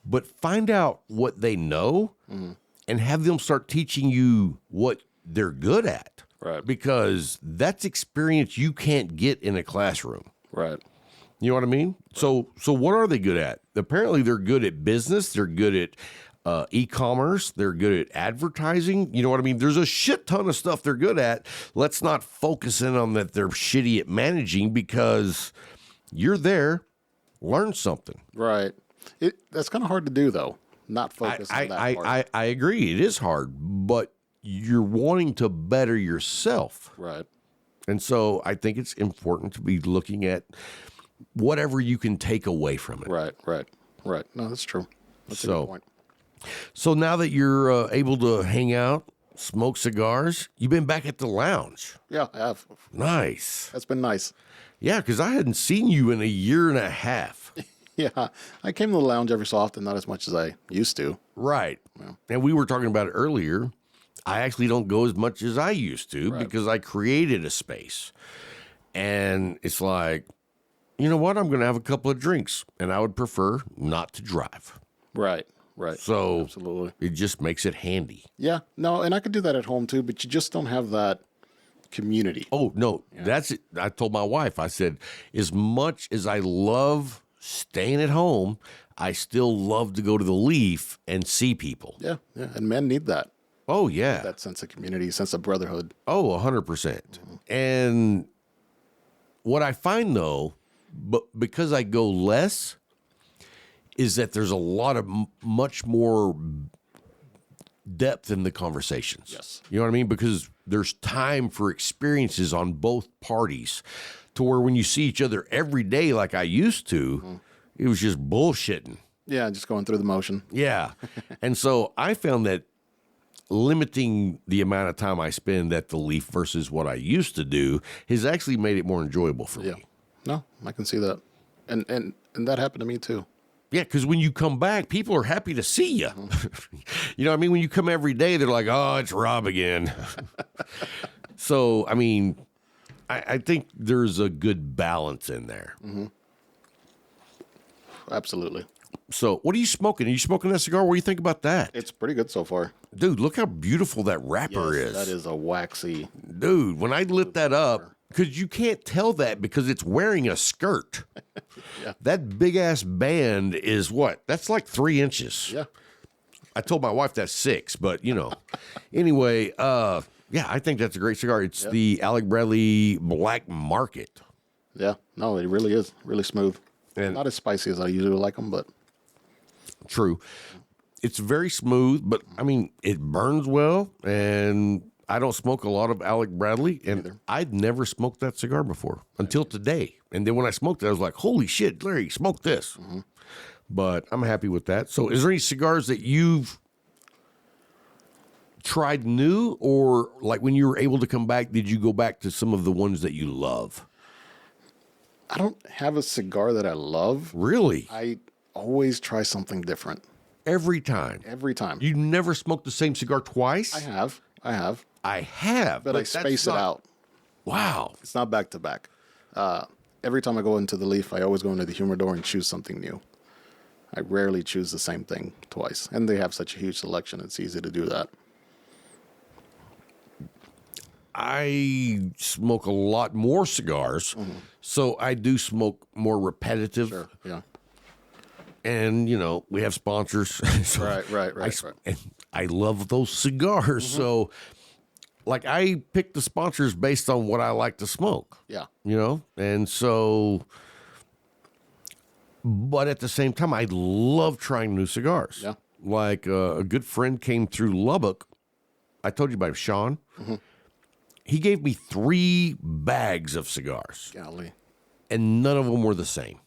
C: but find out what they know and have them start teaching you what they're good at.
E: Right.
C: Because that's experience you can't get in a classroom.
E: Right.
C: You know what I mean? So what are they good at? Apparently they're good at business. They're good at e-commerce. They're good at advertising. You know what I mean? There's a shit ton of stuff they're good at. Let's not focus in on that they're shitty at managing because you're there. Learn something.
E: Right. That's kind of hard to do, though. Not focus on that part.
C: I agree. It is hard, but you're wanting to better yourself.
E: Right.
C: And so I think it's important to be looking at whatever you can take away from it.
E: Right. No, that's true. That's a good point.
C: So now that you're able to hang out smoke cigars. You've been back at the lounge.
E: Yeah, I have.
C: Nice.
E: That's been nice.
C: Yeah, because I hadn't seen you in a year and a half.
E: Yeah, I came to the lounge every so often, not as much as I used to.
C: Right. And we were talking about it earlier. I actually don't go as much as I used to because I created a space. And it's like, you know what? I'm going to have a couple of drinks, and I would prefer not to drive.
E: Right.
C: So
E: Absolutely.
C: it just makes it handy.
E: Yeah, no, and I could do that at home too, but you just don't have that community.
C: Oh, no, that's it. I told my wife, I said, as much as I love staying at home, I still love to go to the Leaf and see people.
E: Yeah, and men need that.
C: Oh, yeah.
E: That sense of community, sense of brotherhood.
C: Oh, 100%. And what I find, though, but because I go less, is that there's a lot of much more depth in the conversations.
E: Yes.
C: You know what I mean? Because there's time for experiences on both parties to where when you see each other every day like I used to, it was just bullshitting.
E: Yeah, just going through the motion.
C: Yeah. And so I found that limiting the amount of time I spend at the Leaf versus what I used to do has actually made it more enjoyable for me.
E: No, I can see that. And that happened to me too.
C: Yeah, because when you come back, people are happy to see you. You know what I mean? When you come every day, they're like, oh, it's Rob again. So, I mean, I think there's a good balance in there.
E: Mm-hmm. Absolutely.
C: So, what are you smoking? Are you smoking that cigar? What do you think about that?
E: It's pretty good so far.
C: Dude, look how beautiful that wrapper is.
E: That is a waxy.
C: Dude, when I lit that up, because you can't tell that because it's wearing a skirt. That big ass band is what? That's like 3 inches.
E: Yeah.
C: I told my wife that's 6, but you know. Anyway, yeah, I think that's a great cigar. It's the Alec Bradley Black Market.
E: Yeah. No, it really is. Really smooth.
C: And
E: not as spicy as I usually like them, but.
C: True. It's very smooth, but I mean, it burns well, and I don't smoke a lot of Alec Bradley, and I'd never smoked that cigar before until today. And then when I smoked it, I was like, holy shit, Larry, smoke this. But I'm happy with that. So is there any cigars that you've tried new, or like when you were able to come back, did you go back to some of the ones that you love?
E: I don't have a cigar that I love.
C: Really?
E: I always try something different.
C: Every time?
E: Every time.
C: You never smoked the same cigar twice?
E: I have.
C: I have.
E: But I space it out.
C: Wow.
E: It's not back to back. Every time I go into the Leaf, I always go into the humidor and choose something new. I rarely choose the same thing twice. And they have such a huge selection, it's easy to do that.
C: I smoke a lot more cigars, so I do smoke more repetitive.
E: Sure, yeah.
C: And, you know, we have sponsors. So
E: Right.
C: And I love those cigars. So, like, I pick the sponsors based on what I like to smoke.
E: Yeah.
C: You know? And so, but at the same time, I love trying new cigars.
E: Yeah.
C: Like, a good friend came through Lubbock. I told you about him, Sean. He gave me 3 bags of cigars.
E: Golly.
C: And none of them were the same.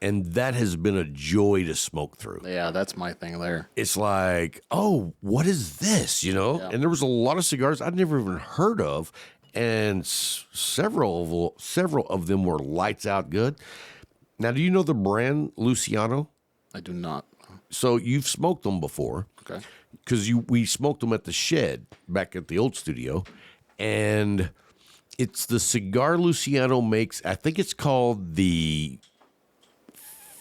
C: And that has been a joy to smoke through.
E: Yeah, that's my thing there.
C: It's like, oh, what is this? You know?
E: Yeah.
C: And there was a lot of cigars I'd never even heard of. And several of them were lights out good. Now, do you know the brand Luciano?
E: I do not.
C: So you've smoked them before.
E: Okay.
C: Because we smoked them at the shed back at the old studio. And it's the cigar Luciano makes. I think it's called the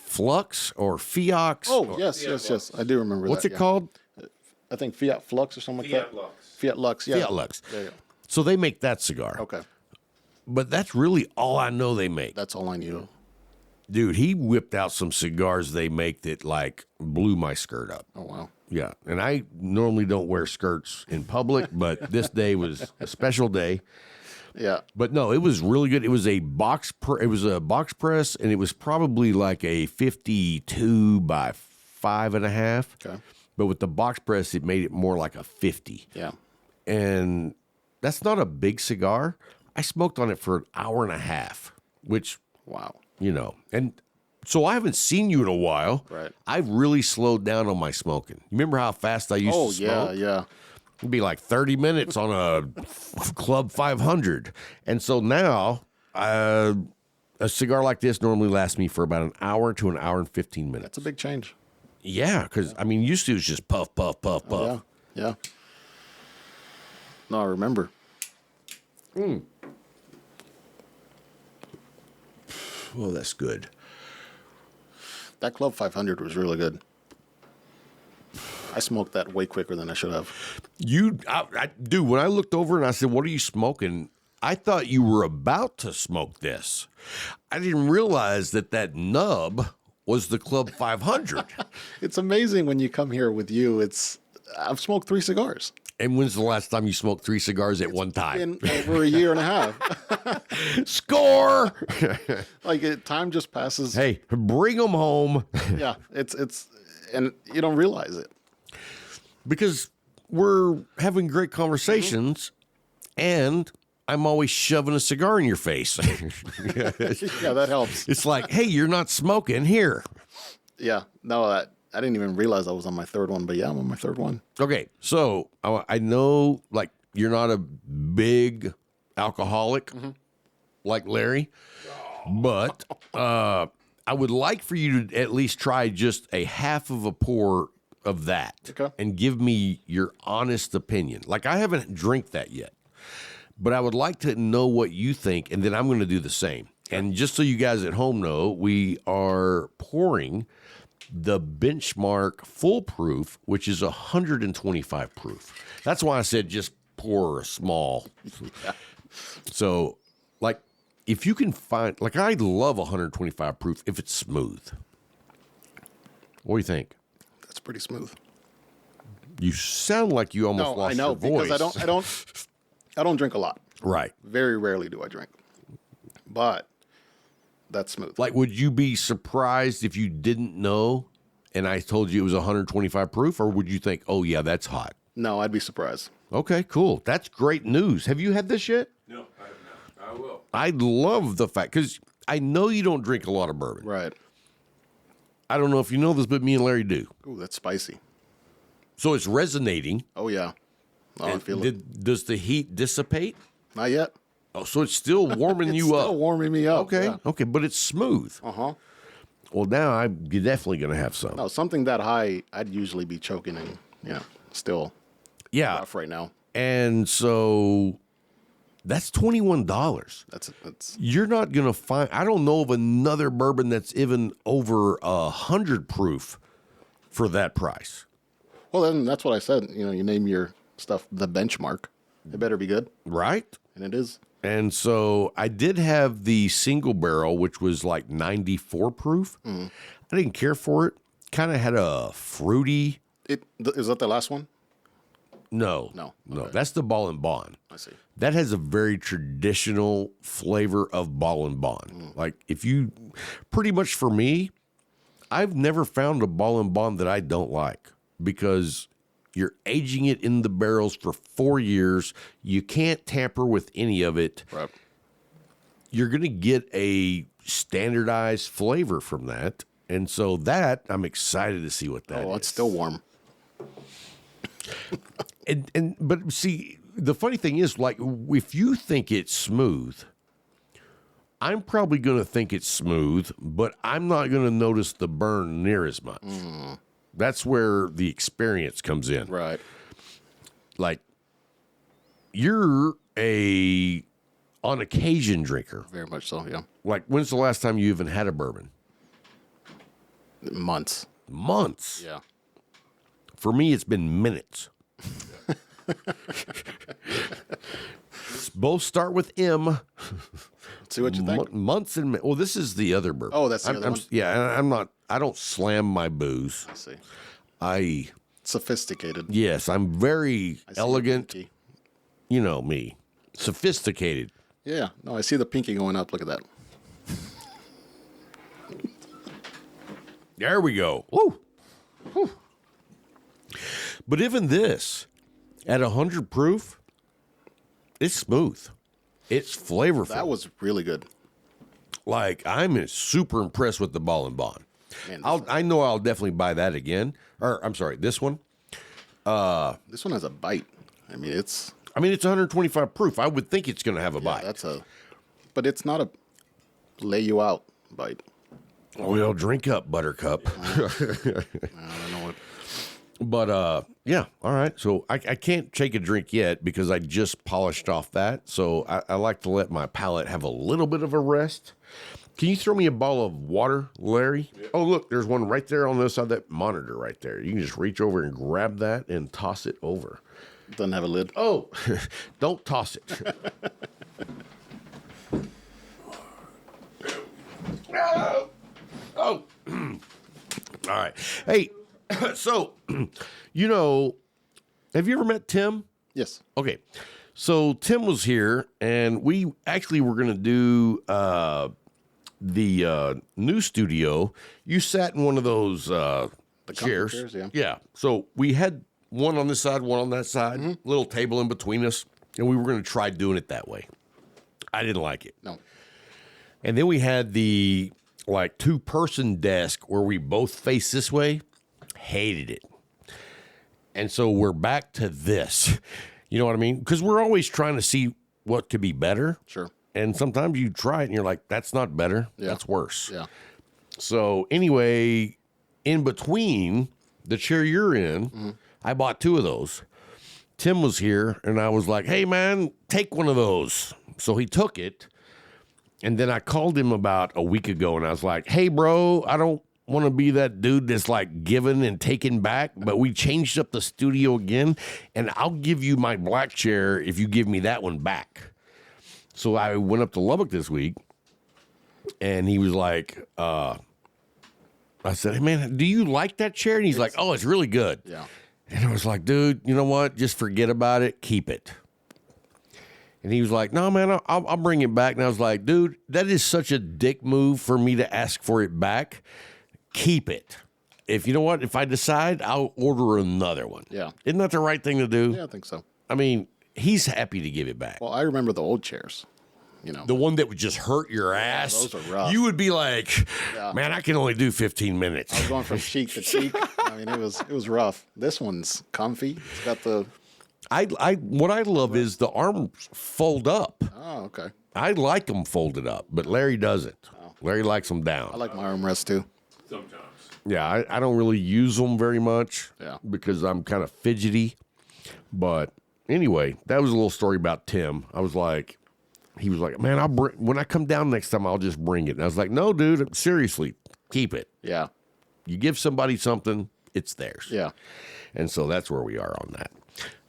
C: Flux or Fiox.
E: Oh, yes. I do remember
C: What's
E: that.
C: it called?
E: I think Fiat Flux or something like that. Fiat Lux, yeah.
C: Fiat Lux.
E: Yeah.
C: So they make that cigar.
E: Okay.
C: But that's really all I know they make.
E: That's all I knew.
C: Dude, he whipped out some cigars they make that, like, blew my skirt up.
E: Oh, wow.
C: Yeah. And I normally don't wear skirts in public, but this day was a special day.
E: Yeah.
C: But no, it was really good. It was a box press, and it was probably like a 52 by 5.5.
E: Okay.
C: But with the box press, it made it more like a 50.
E: Yeah.
C: And that's not a big cigar. I smoked on it for an hour and a half, which,
E: Wow.
C: you know, and so I haven't seen you in a while.
E: Right.
C: I've really slowed down on my smoking. You remember how fast I used to smoke?
E: Yeah.
C: It'd be like 30 minutes on a Club 500. And so now a cigar like this normally lasts me for about an hour to an hour and 15 minutes.
E: That's a big change.
C: Yeah, because, I mean, used to it was just puff, puff, puff, puff.
E: Oh, yeah. No, I remember.
C: Oh, that's good.
E: That Club 500 was really good. I smoked that way quicker than I should have.
C: Dude, when I looked over and I said, "What are you smoking?" I thought you were about to smoke this. I didn't realize that nub was the Club 500.
E: It's amazing when you come here with you. I've smoked 3 cigars.
C: And when's the last time you smoked 3 cigars at one time?
E: In over a year and a half.
C: Score!
E: Time just passes.
C: Hey, bring them home.
E: Yeah, it's and you don't realize it.
C: Because we're having great conversations, and I'm always shoving a cigar in your face.
E: Yeah, that helps.
C: It's like, hey, you're not smoking here.
E: Yeah, no, I didn't even realize I was on my 3rd one, but yeah, I'm on my 3rd one.
C: Okay, so I know, like, you're not a big alcoholic like Larry, but I would like for you to at least try just a half of a pour of that and give me your honest opinion. Like, I haven't drank that yet, but I would like to know what you think, and then I'm going to do the same. And just so you guys at home know, we are pouring the Benchmark Full Proof, which is 125 proof. That's why I said just pour a small. So, like, if you can find, like, I love 125 proof if it's smooth. What do you think?
E: That's pretty smooth.
C: You sound like you almost lost your voice.
E: Because I don't drink a lot.
C: Right.
E: Very rarely do I drink. But that's smooth.
C: Like, would you be surprised if you didn't know and I told you it was 125 proof, or would you think, oh, yeah, that's hot?
E: No, I'd be surprised.
C: Okay, cool. That's great news. Have you had this yet?
D: No, I have not. I will.
C: I love the fact, because I know you don't drink a lot of bourbon.
E: Right.
C: I don't know if you know this, but me and Larry do.
E: Ooh, that's spicy.
C: So it's resonating.
E: Oh, yeah. Oh, I feel it.
C: Does the heat dissipate?
E: Not yet.
C: Oh, so it's still warming
E: It's
C: you up.
E: still warming me up.
C: Okay,
E: Yeah.
C: okay, but it's smooth.
E: Uh-huh.
C: Well, now you're definitely going to have some.
E: No, something that high, I'd usually be choking and, still
C: Yeah.
E: rough right now.
C: And so that's $21.
E: That's
C: You're not going to find, I don't know of another bourbon that's even over 100 proof for that price.
E: well, then that's what I said. You name your stuff the benchmark. It better be good,
C: Right?
E: and it is.
C: And so I did have the single barrel, which was like 94 proof. I didn't care for it. Kind of had a fruity.
E: Is that the last one?
C: No.
E: Okay.
C: That's the Ball and Bond.
E: I see.
C: That has a very traditional flavor of Ball and Bond. Like, if you, pretty much for me, I've never found a Ball and Bond that I don't like, because you're aging it in the barrels for 4 years. You can't tamper with any of it.
E: Right.
C: You're going to get a standardized flavor from that. And so that, I'm excited to see what that is.
E: Oh, it's still warm.
C: But see, the funny thing is, like, if you think it's smooth, I'm probably going to think it's smooth, but I'm not going to notice the burn near as much. That's where the experience comes in.
E: Right.
C: Like, you're on occasion drinker.
E: Very much so, yeah.
C: Like, when's the last time you even had a bourbon?
E: Months.
C: Months.
E: Yeah.
C: For me, it's been minutes. Both start with M.
E: Let's see what you think.
C: Months and well, this is the other bourbon.
E: Oh, that's the other one?
C: Yeah, and I don't slam my booze.
E: I see. Sophisticated.
C: Yes, I'm very
E: I see
C: elegant.
E: the pinky.
C: You know me, sophisticated.
E: Yeah. No, I see the pinky going up. Look at that.
C: There we go. Woo. Whew. But even this, at 100 proof, it's smooth. It's flavorful.
E: That was really good.
C: Like, I'm super impressed with the Ball and Bond.
E: Man,
C: I know I'll definitely buy that again. Or, I'm sorry, this one.
E: this one has a bite. I mean, it's
C: 125 proof. I would think it's going to have a bite.
E: But it's not a lay you out bite.
C: Well, drink up, Buttercup.
E: I don't know what.
C: But yeah, all right. So I can't take a drink yet because I just polished off that. So I like to let my palate have a little bit of a rest. Can you throw me a bottle of water, Larry? Yeah. Oh, look, there's one right there on the other side of that monitor right there. You can just reach over and grab that and toss it over.
E: Doesn't have a lid.
C: Oh, don't toss it. Oh. All right. Hey, so, have you ever met Tim?
E: Yes.
C: Okay. So Tim was here, and we actually were going to do the new studio. You sat in one of those chairs. Yeah. So we had one on this side, one on that side, little table in between us, and we were going to try doing it that way. I didn't like it.
E: No.
C: And then we had the two-person desk where we both face this way. Hated it. And so we're back to this. You know what I mean? Because we're always trying to see what could be better.
E: Sure.
C: And sometimes you try it and you're like, that's not better. Yeah. That's worse.
E: Yeah.
C: So anyway, in between the chair you're in, I bought 2 of those. Tim was here and I was like, hey, man, take one of those. So he took it. And then I called him about a week ago and I was like, hey, bro, I don't want to be that dude that's like giving and taking back, but we changed up the studio again, and I'll give you my black chair if you give me that one back. So I went up to Lubbock this week, and he was like, I said, hey, man, do you like that chair? And he's like, oh, it's really good.
E: Yeah.
C: And I was like, dude, you know what? Just forget about it. Keep it. And he was like, no, man, I'll bring it back. And I was like, dude, that is such a dick move for me to ask for it back. Keep it. If you know what, if I decide, I'll order another one.
E: Yeah.
C: Isn't that the right thing to do?
E: Yeah, I think so.
C: I mean, he's happy to give it back.
E: Well, I remember the old chairs.
C: The one that would just hurt your ass.
E: Those are rough.
C: You would be like, man, I can only do 15 minutes.
E: I was going from cheek to cheek. I mean, it was rough. This one's comfy. It's got the.
C: What I love is the arms fold up.
E: Oh, okay.
C: I like them folded up, but Larry doesn't. Oh. Larry likes them down.
E: I like my armrest too.
D: Sometimes.
C: Yeah, I don't really use them very much.
E: Yeah.
C: Because I'm kind of fidgety. But anyway, that was a little story about Tim. I was like, he was like, man, when I come down next time, I'll just bring it. And I was like, no, dude, seriously, keep it.
E: Yeah.
C: You give somebody something, it's theirs.
E: Yeah.
C: And so that's where we are on that.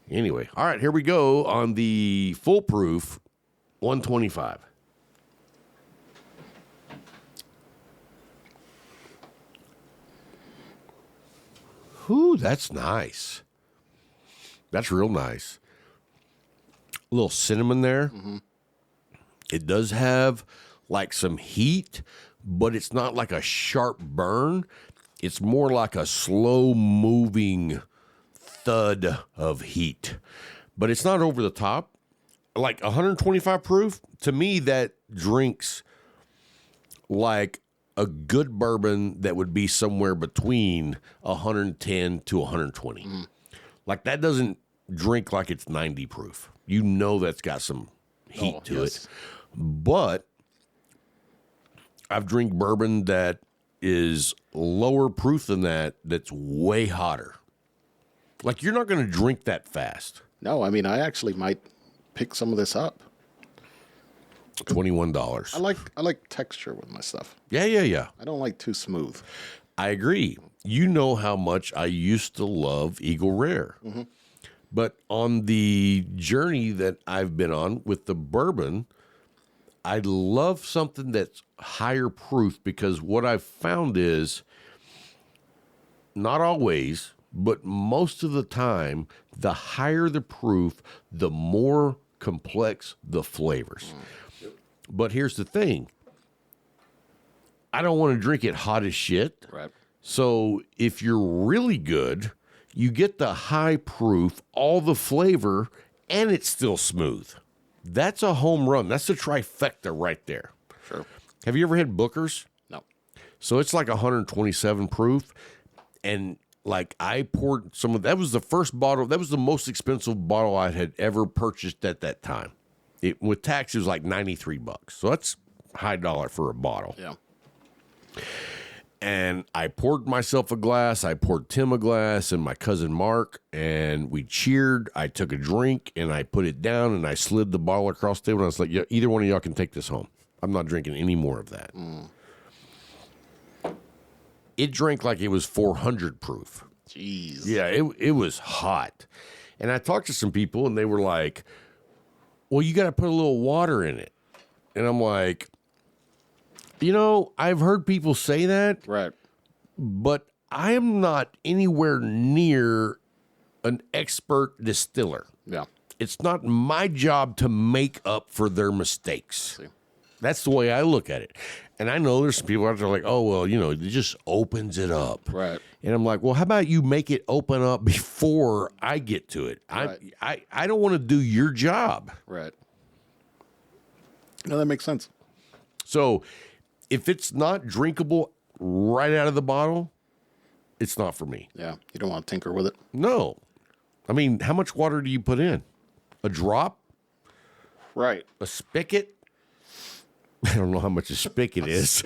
C: Anyway, all right, here we go on the foolproof 125. Whew, that's nice. That's real nice. A little cinnamon there. Mm-hmm. It does have like some heat, but it's not like a sharp burn. It's more like a slow moving thud of heat, but it's not over the top. Like 125 proof, to me, that drinks like a good bourbon that would be somewhere between 110 to 120. Like that doesn't drink like it's 90 proof. You know that's got some heat to it. But I've drank bourbon that is lower proof than that, that's way hotter. Like, you're not going to drink that fast.
E: No, I mean, I actually might pick some of this up.
C: $21.
E: I like texture with my stuff.
C: Yeah.
E: I don't like too smooth.
C: I agree. You know how much I used to love Eagle Rare. Mm-hmm. But on the journey that I've been on with the bourbon, I love something that's higher proof, because what I've found is, not always, but most of the time, the higher the proof, the more complex the flavors. But here's the thing. I don't want to drink it hot as shit.
E: Right.
C: So if you're really good, you get the high proof, all the flavor, and it's still smooth. That's a home run. That's a trifecta right there.
E: Sure.
C: Have you ever had Booker's?
E: No.
C: So it's like 127 proof, and like I poured some of that was the first bottle. That was the most expensive bottle I had ever purchased at that time. With tax, it was like $93. So that's high dollar for a bottle.
E: Yeah.
C: And I poured myself a glass. I poured Tim a glass and my cousin Mark, and we cheered. I took a drink and I put it down and I slid the bottle across the table. And I was like, yeah, either one of y'all can take this home. I'm not drinking any more of that. It drank like it was 400 proof.
E: Jeez.
C: Yeah, it was hot. And I talked to some people and they were like, well, you got to put a little water in it. And I'm like, I've heard people say that,
E: Right.
C: but I am not anywhere near an expert distiller.
E: Yeah.
C: It's not my job to make up for their mistakes.
E: See.
C: That's the way I look at it. And I know there's some people out there like, oh, well, it just opens it up.
E: Right.
C: And I'm like, well, how about you make it open up before I get to it?
E: Right.
C: I don't want to do your job.
E: Right. No, that makes sense.
C: So if it's not drinkable right out of the bottle, it's not for me.
E: Yeah. You don't want to tinker with it.
C: No. I mean, how much water do you put in? A drop?
E: Right.
C: A spigot? I don't know how much a spigot is.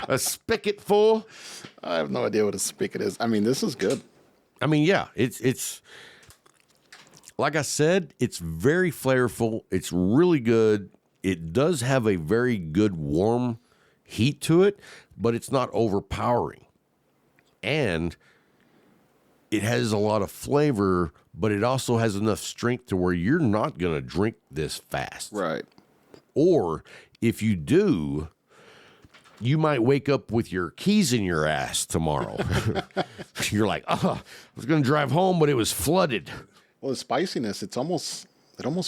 C: A spigot full?
E: I have no idea what a spigot is. I mean, this is good.
C: I mean, yeah, it's like I said, it's very flavorful. It's really good. It does have a very good warm heat to it, but it's not overpowering. And it has a lot of flavor, but it also has enough strength to where you're not going to drink this fast.
E: Right.
C: Or if you do, you might wake up with your keys in your ass tomorrow. You're like, I was going to drive home, but it was flooded.
E: Well, the spiciness, it almost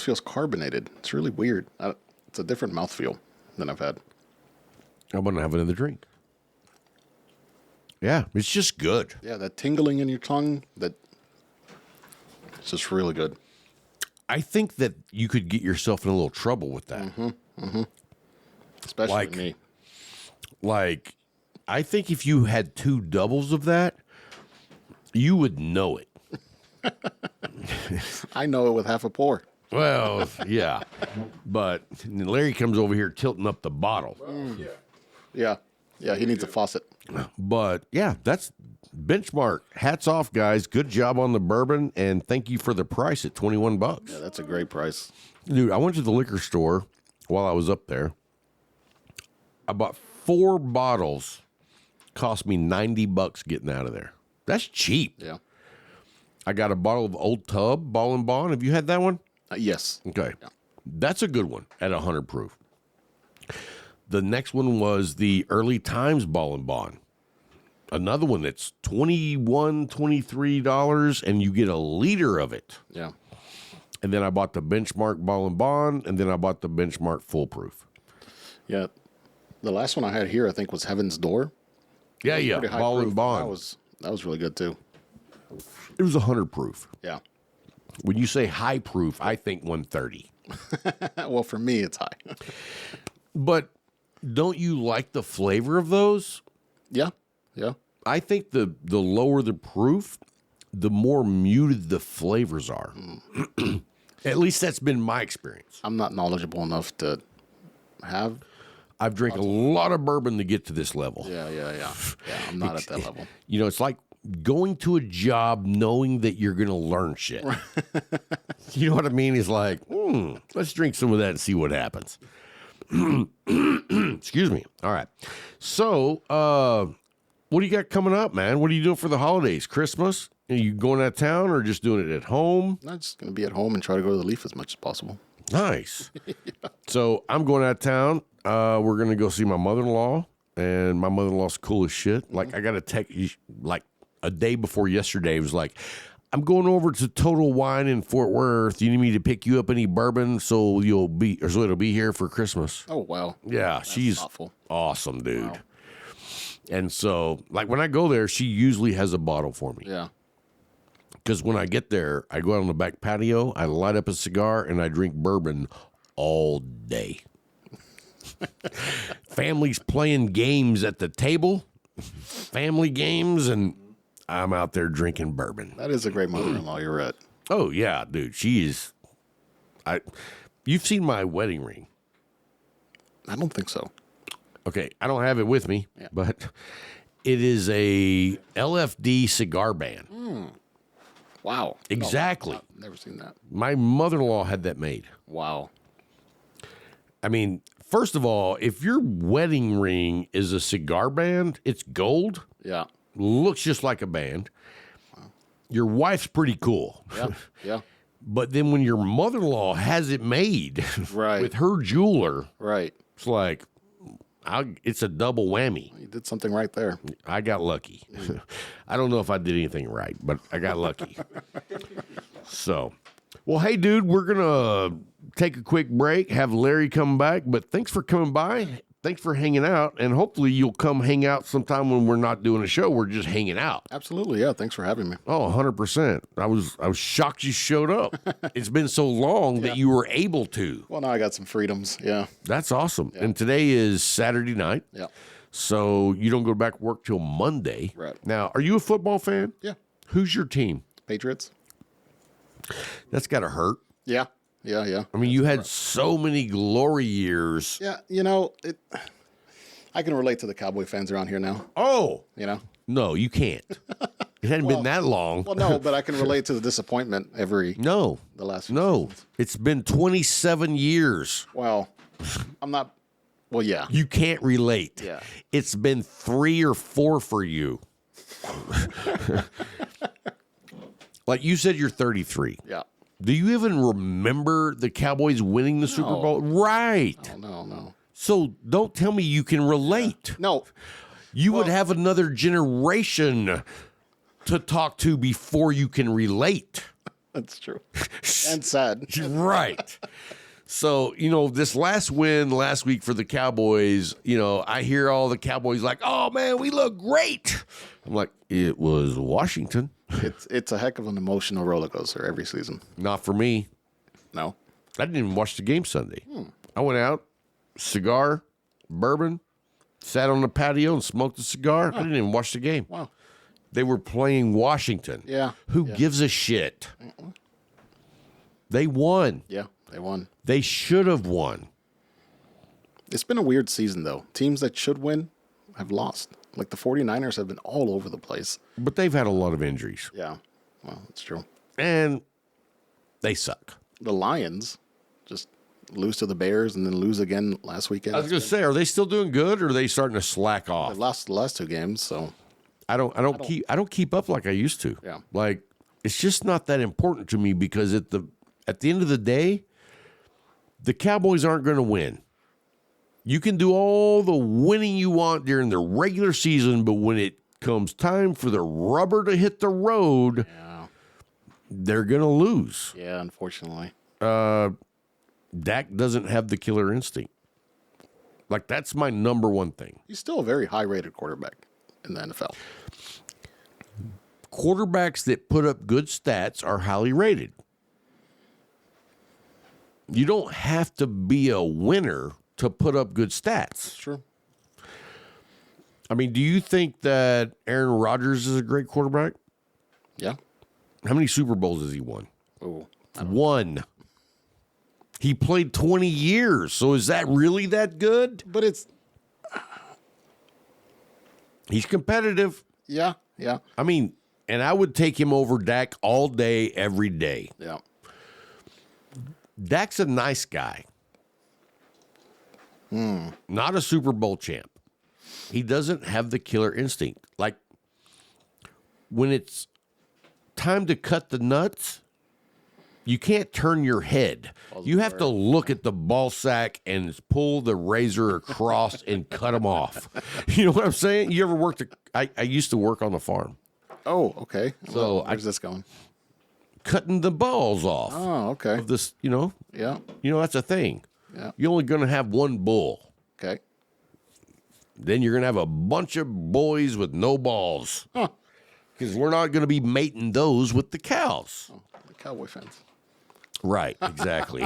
E: feels carbonated. It's really weird. It's a different mouthfeel than I've had.
C: I'm going to have another drink. Yeah, it's just good.
E: Yeah, that tingling in your tongue, it's just really good.
C: I think that you could get yourself in a little trouble with that.
E: Especially with me.
C: Like, I think if you had 2 doubles of that, you would know it.
E: I know it with half a pour.
C: Well, yeah. But Larry comes over here tilting up the bottle.
E: Yeah. Yeah, he needs a faucet.
C: But, yeah, that's Benchmark. Hats off, guys. Good job on the bourbon, and thank you for the price at $21.
E: Yeah, that's a great price.
C: Dude, I went to the liquor store while I was up there. I bought 4 bottles. Cost me $90 getting out of there. That's cheap.
E: Yeah.
C: I got a bottle of Old Tub Ball and Bond. Have you had that one?
E: Yes.
C: Okay.
E: Yeah.
C: That's a good one at 100 proof. The next one was the Early Times Ball and Bond. Another one that's $21, $23, and you get a liter of it.
E: Yeah.
C: And then I bought the Benchmark Ball and Bond, and then I bought the Benchmark Full Proof.
E: Yeah. The last one I had here, I think, was Heaven's Door.
C: Yeah, yeah.
E: Pretty high
C: Ball
E: proof.
C: and Bond.
E: That was really good too.
C: It was 100 proof.
E: Yeah.
C: When you say high proof, I think 130.
E: Well, for me, it's high.
C: But don't you like the flavor of those?
E: Yeah. Yeah.
C: I think the lower the proof, the more muted the flavors are. At least that's been my experience.
E: I'm not knowledgeable enough to have.
C: I've drank a lot of bourbon to get to this level.
E: Yeah. Yeah, I'm not at that level.
C: It's like going to a job knowing that you're going to learn shit. You know what I mean? It's like, let's drink some of that and see what happens. Excuse me. All right. So, what do you got coming up, man? What are you doing for the holidays? Christmas? Are you going out of town or just doing it at home?
E: I'm just going to be at home and try to go to the Leaf as much as possible.
C: Nice. So I'm going out of town. We're going to go see my mother-in-law, and my mother-in-law's cool as shit. Like, I got a text, like, a day before yesterday. It was like, I'm going over to Total Wine in Fort Worth. You need me to pick you up any bourbon so it'll be here for Christmas.
E: Oh, wow.
C: Yeah, she's
E: thoughtful.
C: Awesome, dude.
E: Wow.
C: And so, like, when I go there, she usually has a bottle for me.
E: Yeah.
C: Because when I get there, I go out on the back patio, I light up a cigar, and I drink bourbon all day. Families playing games at the table. family games, and I'm out there drinking bourbon.
E: That is a great mother-in-law. You're right.
C: Oh yeah, dude, she is. You've seen my wedding ring.
E: I don't think so.
C: Okay, I don't have it with me, but it is a LFD cigar band.
E: Wow.
C: Exactly.
E: No, never seen that.
C: My mother-in-law had that made.
E: Wow.
C: I mean, first of all, if your wedding ring is a cigar band, it's gold,
E: Yeah.
C: looks just like a band. Your wife's pretty cool.
E: Yeah. Yeah.
C: But then when your mother-in-law has it made
E: Right.
C: with her jeweler,
E: Right.
C: it's like, it's a double whammy.
E: You did something right there.
C: I got lucky. I don't know if I did anything right, but I got lucky. So, well, hey, dude, we're going to take a quick break, have Larry come back, but thanks for coming by. Thanks for hanging out, and hopefully you'll come hang out sometime when we're not doing a show. We're just hanging out.
E: Absolutely. Yeah. Thanks for having me.
C: Oh, 100%. I was shocked you showed up. It's been so long that you were able to.
E: Well, now I got some freedoms. Yeah.
C: That's awesome. And today is Saturday night.
E: Yeah.
C: So you don't go back to work till Monday.
E: Right.
C: Now, are you a football fan?
E: Yeah.
C: Who's your team?
E: Patriots.
C: That's got to hurt.
E: Yeah. Yeah. Yeah.
C: I mean, you had so many glory years.
E: Yeah. I can relate to the Cowboy fans around here now.
C: Oh,
E: No,
C: you can't. It hadn't been that long.
E: Well, no, but I can relate to the disappointment the last few seasons.
C: It's been 27 years.
E: Well, I'm not. Well, yeah.
C: You can't relate.
E: Yeah.
C: It's been 3 or 4 for you. Like you said, you're 33.
E: Yeah.
C: Do you even remember the Cowboys winning the Super Bowl? Right.
E: No.
C: So don't tell me you can relate.
E: No.
C: You would have another generation to talk to before you can relate.
E: That's true. And sad.
C: Right. So, this last win last week for the Cowboys, I hear all the Cowboys like, oh, man, we look great. I'm like, it was Washington.
E: It's a heck of an emotional roller coaster every season.
C: Not for me.
E: No.
C: I didn't even watch the game Sunday. I went out, cigar, bourbon, sat on the patio and smoked a cigar. I didn't even watch the game.
E: Wow.
C: They were playing Washington.
E: Yeah.
C: Who gives a shit? They won.
E: Yeah, they won.
C: They should have won.
E: It's been a weird season, though. Teams that should win have lost. Like the 49ers have been all over the place.
C: But they've had a lot of injuries.
E: Yeah. Well, that's true.
C: And they suck.
E: The Lions just lose to the Bears and then lose again last weekend.
C: I was going to say, are they still doing good or are they starting to slack off?
E: They lost the last 2 games, so
C: I don't keep up like I used to.
E: Yeah.
C: Like it's just not that important to me because at the end of the day, the Cowboys aren't going to win. You can do all the winning you want during the regular season, but when it comes time for the rubber to hit the road, they're going to lose.
E: yeah, unfortunately.
C: Dak doesn't have the killer instinct. Like, that's my number one thing.
E: He's still a very high-rated quarterback in the NFL.
C: Quarterbacks that put up good stats are highly rated. You don't have to be a winner to put up good stats.
E: True.
C: I mean, do you think that Aaron Rodgers is a great quarterback?
E: Yeah.
C: How many Super Bowls has he won?
E: Oh,
C: One. He played 20 years, so is that really that good?
E: but it's
C: He's competitive.
E: yeah.
C: I mean, and I would take him over Dak all day, every day.
E: Yeah.
C: Dak's a nice guy. Not a Super Bowl champ. He doesn't have the killer instinct. Like, when it's time to cut the nuts, you can't turn your head. You have to look at the ball sack and pull the razor across and cut them off. You know what I'm saying? You ever worked? I used to work on the farm.
E: Oh, okay.
C: So
E: Well, where's this going?
C: Cutting the balls off
E: Oh, okay.
C: of this,
E: Yeah.
C: that's a thing.
E: Yeah.
C: You're only going to have one bull.
E: Okay.
C: Then you're going to have a bunch of boys with no balls.
E: Huh.
C: Because we're not going to be mating those with the cows.
E: Oh, the Cowboy fans.
C: Right, exactly.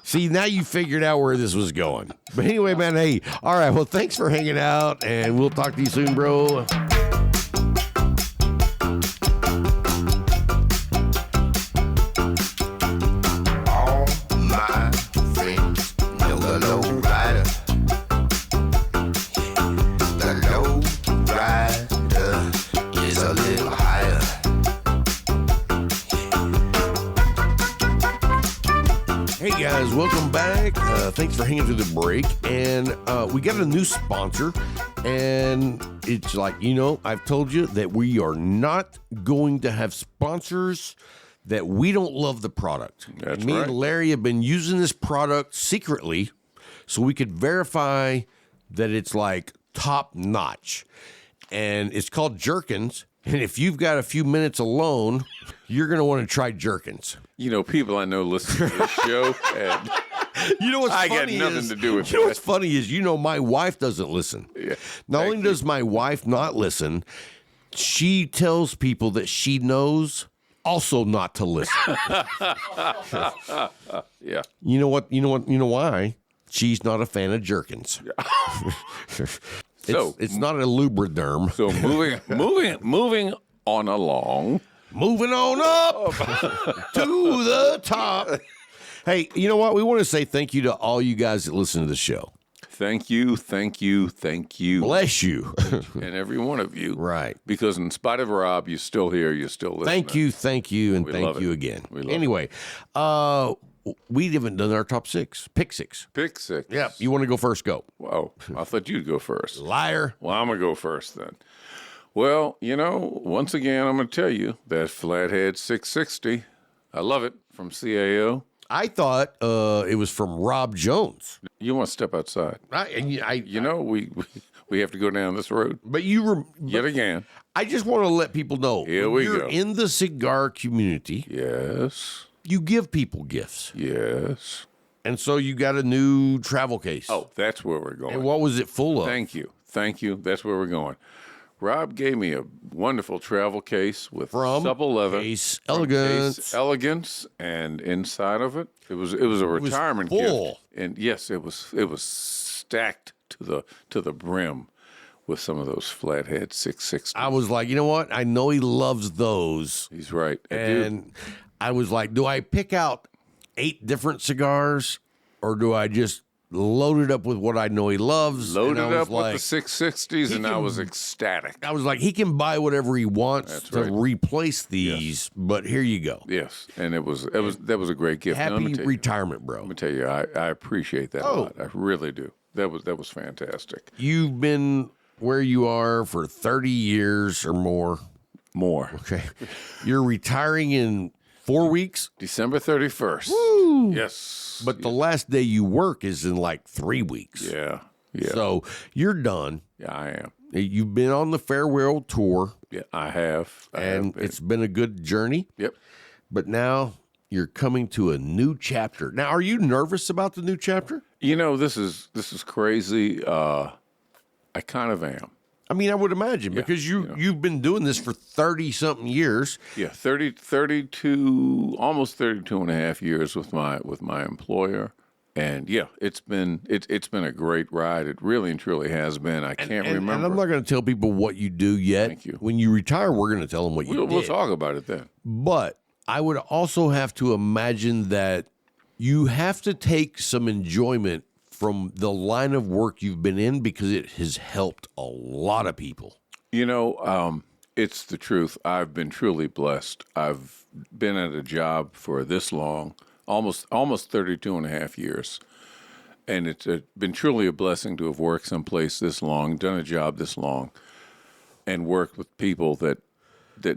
C: See, now you figured out where this was going. But anyway, man, hey, all right, well, thanks for hanging out, and we'll talk to you soon, bro. guys, welcome back. Thanks for hanging through the break. And we got a new sponsor. And it's like, I've told you that we are not going to have sponsors that we don't love the product.
D: That's
C: Me
D: right.
C: and Larry have been using this product secretly so we could verify that it's like top notch. And it's called Jerkins. And if you've got a few minutes alone, you're going to want to try Jerkins.
D: People I know listen to this show, and
C: What's
D: I got
C: funny
D: nothing
C: is,
D: to do with
C: You know
D: that.
C: what's funny is, my wife doesn't listen.
D: Yeah.
C: Not
D: Thank
C: only does my wife not listen, she tells people that she knows also not to listen.
D: Yeah.
C: You know why? She's not a fan of Jerkins.
D: So-
C: it's not a lubriderm.
D: So moving on along.
C: Moving on up to the top. Hey, you know what? We want to say thank you to all you guys that listen to the show.
D: Thank you.
C: Bless you.
D: And every one of you.
C: Right.
D: Because in spite of Rob, you're still here. You're still listening.
C: Thank you, and
D: We
C: thank
D: love
C: you
D: it.
C: again.
D: We love
C: Anyway, we haven't done our top six. Pick six.
D: Pick six.
C: Yeah. You want to go first? Go.
D: Whoa. I thought you'd go first.
C: Liar.
D: Well, I'm going to go first then. Well, once again, I'm going to tell you that Flathead 660, I love it, from CAO.
C: I thought it was from Rob Jones.
D: You want to step outside. We have to go down this road
C: But
D: yet again.
C: I just want to let people know.
D: Here
C: when
D: we
C: you're
D: go.
C: in the cigar community,
D: Yes.
C: you give people gifts.
D: Yes.
C: And so you got a new travel case.
D: Oh, that's where we're going.
C: And what was it full of?
D: Thank you. That's where we're going. Rob gave me a wonderful travel case with
C: From
D: supple leather.
C: Case
D: From
C: Elegance.
D: Case Elegance, and inside of it, it was a retirement
C: full.
D: gift. And yes, it was stacked to the brim with some of those Flathead 660.
C: I was like, you know what? I know he loves those.
D: He's right. I do.
C: And I was like, do I pick out 8 different cigars or do I just load it up with what I know he loves?
D: Loaded
C: And I was
D: up
C: like,
D: with the 660s, and I was ecstatic.
C: I was like, he can buy whatever he wants
D: That's
C: to
D: right.
C: replace these, but here you go.
D: Yes, and that was a great gift. Now, let me
C: Happy
D: tell you-
C: retirement, bro.
D: Let me tell you, I appreciate that a
C: Oh.
D: lot. I really do. That was fantastic.
C: You've been where you are for 30 years or more.
D: More.
C: Okay. You're retiring in 4 weeks,
D: December 31st.
C: Woo!
D: Yes.
C: but the last day you work is in like 3 weeks.
D: Yeah. Yeah.
C: So you're done.
D: Yeah, I am.
C: You've been on the farewell tour,
D: Yeah, I have.
C: and
D: been.
C: it's been a good journey.
D: Yep.
C: But now you're coming to a new chapter. Now, are you nervous about the new chapter?
D: This is crazy. I kind of am.
C: I mean, I would imagine because you've been doing this for 30-something years.
D: Yeah, 32, almost 32 and a half years with my employer. And yeah, it's been a great ride. It really and truly has been. I can't remember.
C: And I'm not going to tell people what you do yet.
D: Thank you.
C: When you retire, we're going to tell them what you did.
D: We'll talk about it then.
C: But I would also have to imagine that you have to take some enjoyment from the line of work you've been in because it has helped a lot of people.
D: It's the truth. I've been truly blessed. I've been at a job for this long, almost 32 and a half years. And it's been truly a blessing to have worked someplace this long, done a job this long, and worked with people that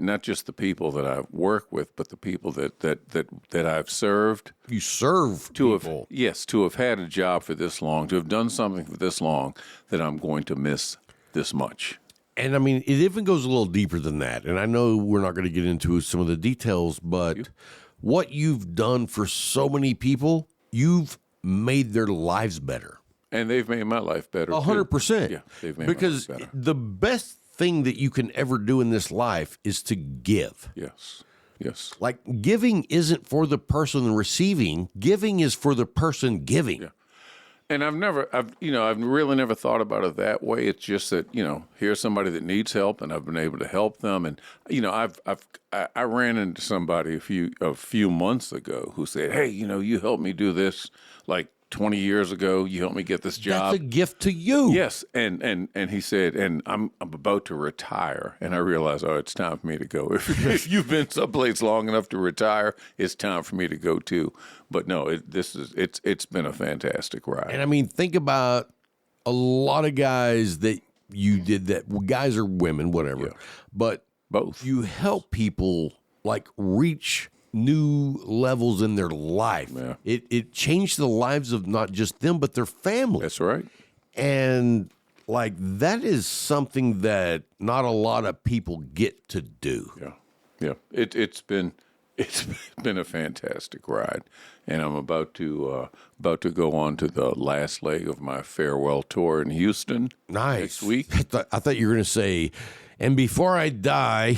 D: not just the people that I work with, but the people that I've served.
C: You serve people.
D: To have had a job for this long, to have done something for this long that I'm going to miss this much.
C: And I mean, it even goes a little deeper than that. And I know we're not going to get into some of the details, but what you've done for so many people, you've made their lives better.
D: And they've made my life better.
C: 100%.
D: Yeah, they've made
C: because
D: my life better.
C: the best thing that you can ever do in this life is to give.
D: Yes.
C: Like giving isn't for the person receiving. Giving is for the person giving.
D: Yeah. And I've really never thought about it that way. It's just that, here's somebody that needs help, and I've been able to help them. And I ran into somebody a few months ago who said, "Hey, you helped me do this like 20 years ago. You helped me get this job.
C: That's a gift to you.
D: Yes, and he said, and I'm about to retire, and I realized, it's time for me to go. If you've been someplace long enough to retire, it's time for me to go too. But no, it's been a fantastic ride.
C: And I mean, think about a lot of guys that you did that. Well, guys or women, whatever, but
D: Both.
C: You help people like reach new levels in their life.
D: Yeah.
C: It changed the lives of not just them, but their family.
D: That's right.
C: And like that is something that not a lot of people get to do.
D: Yeah. It's been a fantastic ride, and I'm about to go on to the last leg of my farewell tour in Houston.
C: Nice.
D: Next week.
C: I thought you were going to say, and before I die,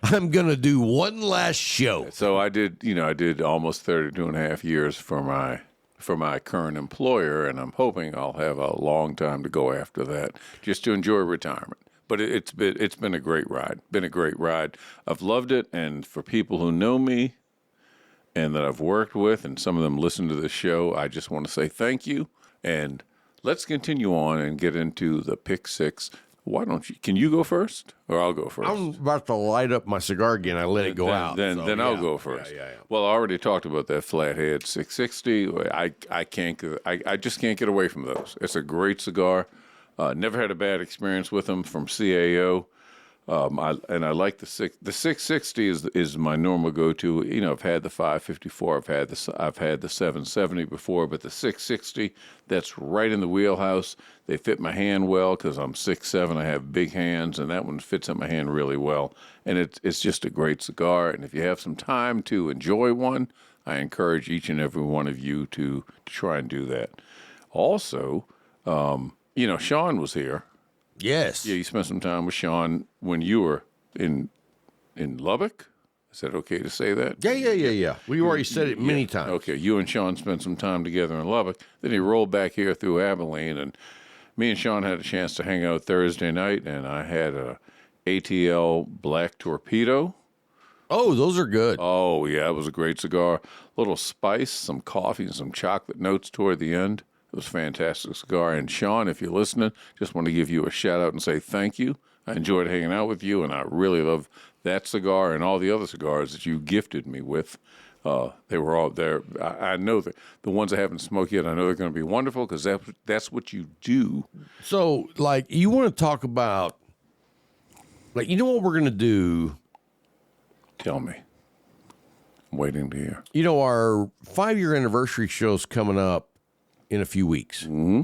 C: I'm going to do one last show.
D: So I did almost 32 and a half years for my current employer, and I'm hoping I'll have a long time to go after that, just to enjoy retirement. But it's been a great ride. I've loved it, and for people who know me and that I've worked with, and some of them listen to this show, I just want to say thank you. And let's continue on and get into the pick six. Why don't you? Can you go first, or I'll go first?
C: I'm about to light up my cigar again. I let it go out.
D: Then I'll go first.
C: Yeah.
D: Well, I already talked about that Flathead 660. I just can't get away from those. It's a great cigar. Never had a bad experience with them from CAO. I like the 660 is my normal go-to. You know, I've had the 554, I've had the 770 before, but the 660, that's right in the wheelhouse. They fit my hand well because I'm 6'7", I have big hands, and that one fits in my hand really well. And it's just a great cigar. And if you have some time to enjoy one, I encourage each and every one of you to try and do that. Also, Sean was here.
C: Yes.
D: Yeah, you spent some time with Sean when you were in Lubbock. Is that okay to say that?
C: Yeah. We already said it many times.
D: Okay, you and Sean spent some time together in Lubbock. Then he rolled back here through Abilene, and me and Sean had a chance to hang out Thursday night, and I had a ATL Black Torpedo.
C: Oh, those are good.
D: Oh, yeah, it was a great cigar. A little spice, some coffee, and some chocolate notes toward the end. It was a fantastic cigar. And Sean, if you're listening, just want to give you a shout out and say thank you. I enjoyed hanging out with you, and I really love that cigar and all the other cigars that you gifted me with. They were all there. I know that the ones I haven't smoked yet, I know they're going to be wonderful because that's what you do.
C: So, like, you want to talk about, like, you know what we're going to do?
D: Tell me. I'm waiting to hear.
C: You know, our 5-year anniversary show's coming up in a few weeks.
D: Mm-hmm.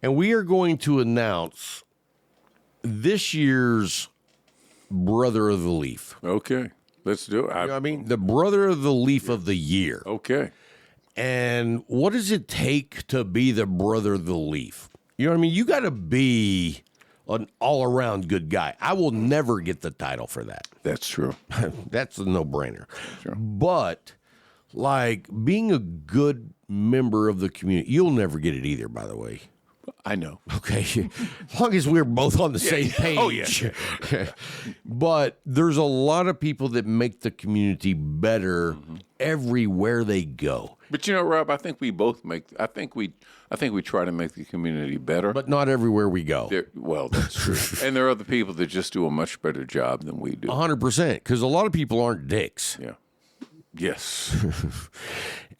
C: And we are going to announce this year's Brother of the Leaf.
D: Okay, let's do it.
C: You know what I mean? The Brother of the Leaf of the year.
D: Okay.
C: And what does it take to be the Brother of the Leaf? You know what I mean? You got to be an all-around good guy. I will never get the title for that.
D: That's true.
C: That's a no-brainer.
D: Sure.
C: But, like, being a good member of the community, you'll never get it either, by the way.
D: I know.
C: Okay. As long as we're both on the same page.
D: Oh, yeah.
C: But there's a lot of people that make the community better everywhere they go.
D: But you know, Rob, I think we try to make the community better.
C: But not everywhere we go.
D: Well, that's true. And there are other people that just do a much better job than we do.
C: 100%. Because a lot of people aren't dicks.
D: Yeah. Yes.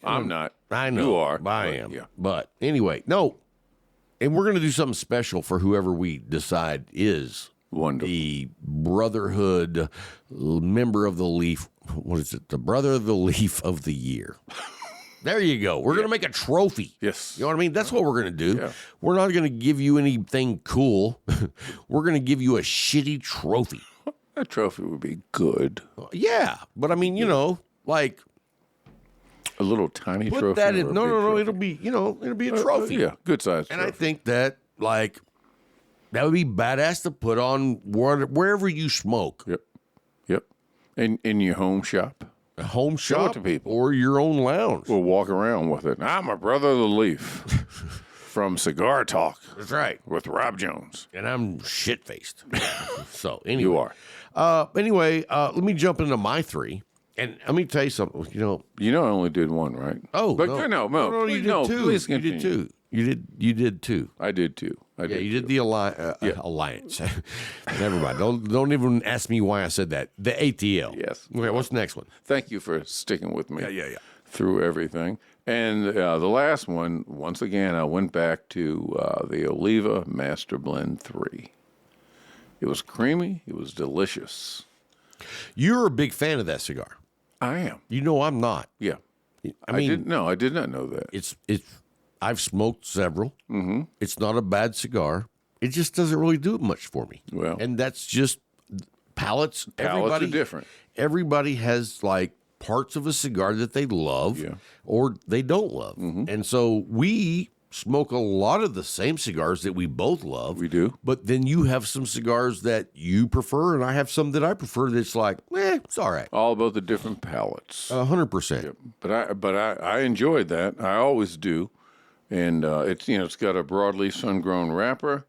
D: I'm not.
C: I know.
D: You are.
C: I am.
D: Yeah.
C: But anyway, no. And we're going to do something special for whoever we decide is
D: Wonderful.
C: The Brotherhood member of the Leaf. What is it? The Brother of the Leaf of the year. There you go. We're going to make a trophy.
D: Yes.
C: You know what I mean? That's what we're going to do.
D: Yeah.
C: We're not going to give you anything cool. We're going to give you a shitty trophy.
D: That trophy would be good.
C: Yeah. But I mean, you know, like,
D: a little tiny
C: put
D: trophy.
C: that in.
D: or a
C: No,
D: big
C: no, no.
D: trophy?
C: It'll be, it'll be a trophy.
D: Yeah, good size
C: And
D: trophy.
C: I think that, like, that would be badass to put on wherever you smoke.
D: Yep. In your home shop.
C: A home
D: Show it
C: shop
D: to people.
C: or your own lounge.
D: We'll walk around with it. I'm a brother of the leaf from Cigar Talk
C: That's right.
D: with Rob Jones.
C: And I'm shit-faced. So, anyway.
D: You are.
C: Anyway, let me jump into my three. And let me tell you something.
D: You know, I only did one, right?
C: Oh,
D: but
C: no, you did two.
D: Please
C: You
D: continue.
C: did two. You did two.
D: I did too.
C: Yeah, you did the alliance. Never mind. Don't even ask me why I said that. The ATL.
D: Yes.
C: Okay, what's the next one?
D: Thank you for sticking with me.
C: Yeah.
D: Through everything. And the last one, once again, I went back to the Oliva Master Blend 3. It was creamy. It was delicious.
C: You're a big fan of that cigar.
D: I am.
C: I'm not.
D: Yeah.
C: I mean,
D: I did not know that.
C: it's. I've smoked several. Mm-hmm. It's not a bad cigar. It just doesn't really do much for me.
D: Well,
C: and that's just palates.
D: Palates are different.
C: Everybody has like parts of a cigar that they love or they don't love. Mm-hmm. And so we smoke a lot of the same cigars that we both love.
D: We do.
C: But then you have some cigars that you prefer, and I have some that I prefer that's like, it's all right.
D: All about the different palates.
C: 100%.
D: But I enjoyed that. I always do. And it's got a broadleaf sun-grown wrapper.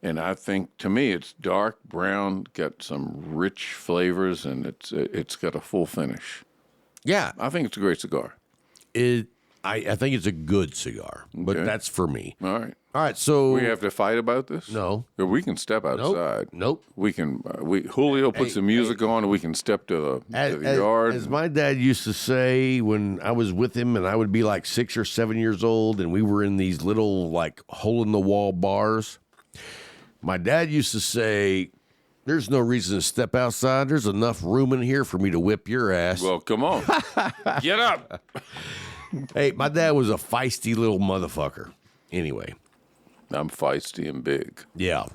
D: And I think, to me, it's dark brown, got some rich flavors, and it's got a full finish.
C: Yeah.
D: I think it's a great cigar.
C: I think it's a good cigar, but that's for me.
D: All right.
C: All right, so...
D: We have to fight about this?
C: No.
D: Or we can step outside.
C: Nope.
D: We can... Julio puts the music on, and we can step to the yard.
C: As my dad used to say when I was with him, and I would be like 6 or 7 years old, and we were in these little, like, hole-in-the-wall bars, my dad used to say... There's no reason to step outside. There's enough room in here for me to whip your ass.
D: Well, come on. Get up.
C: Hey, my dad was a feisty little motherfucker. Anyway.
D: I'm feisty and big.
C: Yeah.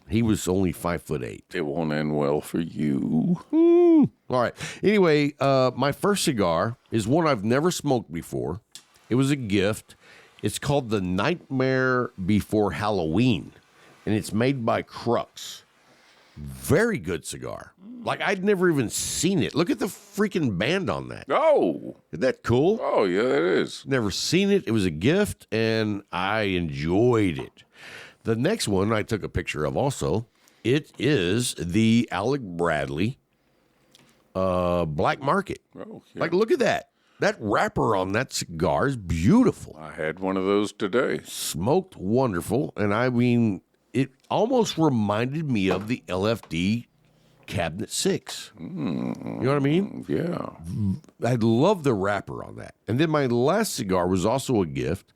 C: He was only 5'8".
D: It won't end well for you.
C: All right. Anyway, my first cigar is one I've never smoked before. It was a gift. It's called the Nightmare Before Halloween, and it's made by Crux. Very good cigar. Like, I'd never even seen it. Look at the freaking band on that.
D: Oh.
C: Isn't that cool?
D: Oh, yeah, it is.
C: Never seen it. It was a gift, and I enjoyed it. The next one I took a picture of also. It is the Alec Bradley Black Market.
D: Oh, yeah.
C: Like, look at that. That wrapper on that cigar is beautiful.
D: I had one of those today.
C: Smoked wonderful, and I mean... It almost reminded me of the LFD Cabinet 6. You know what I mean?
D: Yeah.
C: I love the wrapper on that. And then my last cigar was also a gift,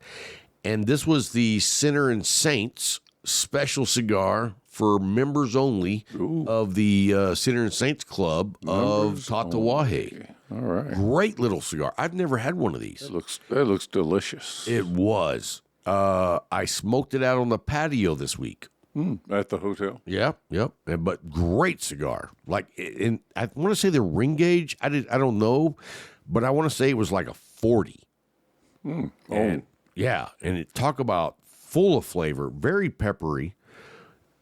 C: and this was the Sinner and Saints special cigar for members only of the Sinner and Saints Club of Tatawahe.
D: All right.
C: Great little cigar. I've never had one of these.
D: That looks delicious.
C: It was. I smoked it out on the patio this week.
D: At the hotel?
C: Yep. But great cigar. Like, I want to say the ring gauge. I don't know, but I want to say it was like a 40. And it talk about full of flavor, very peppery.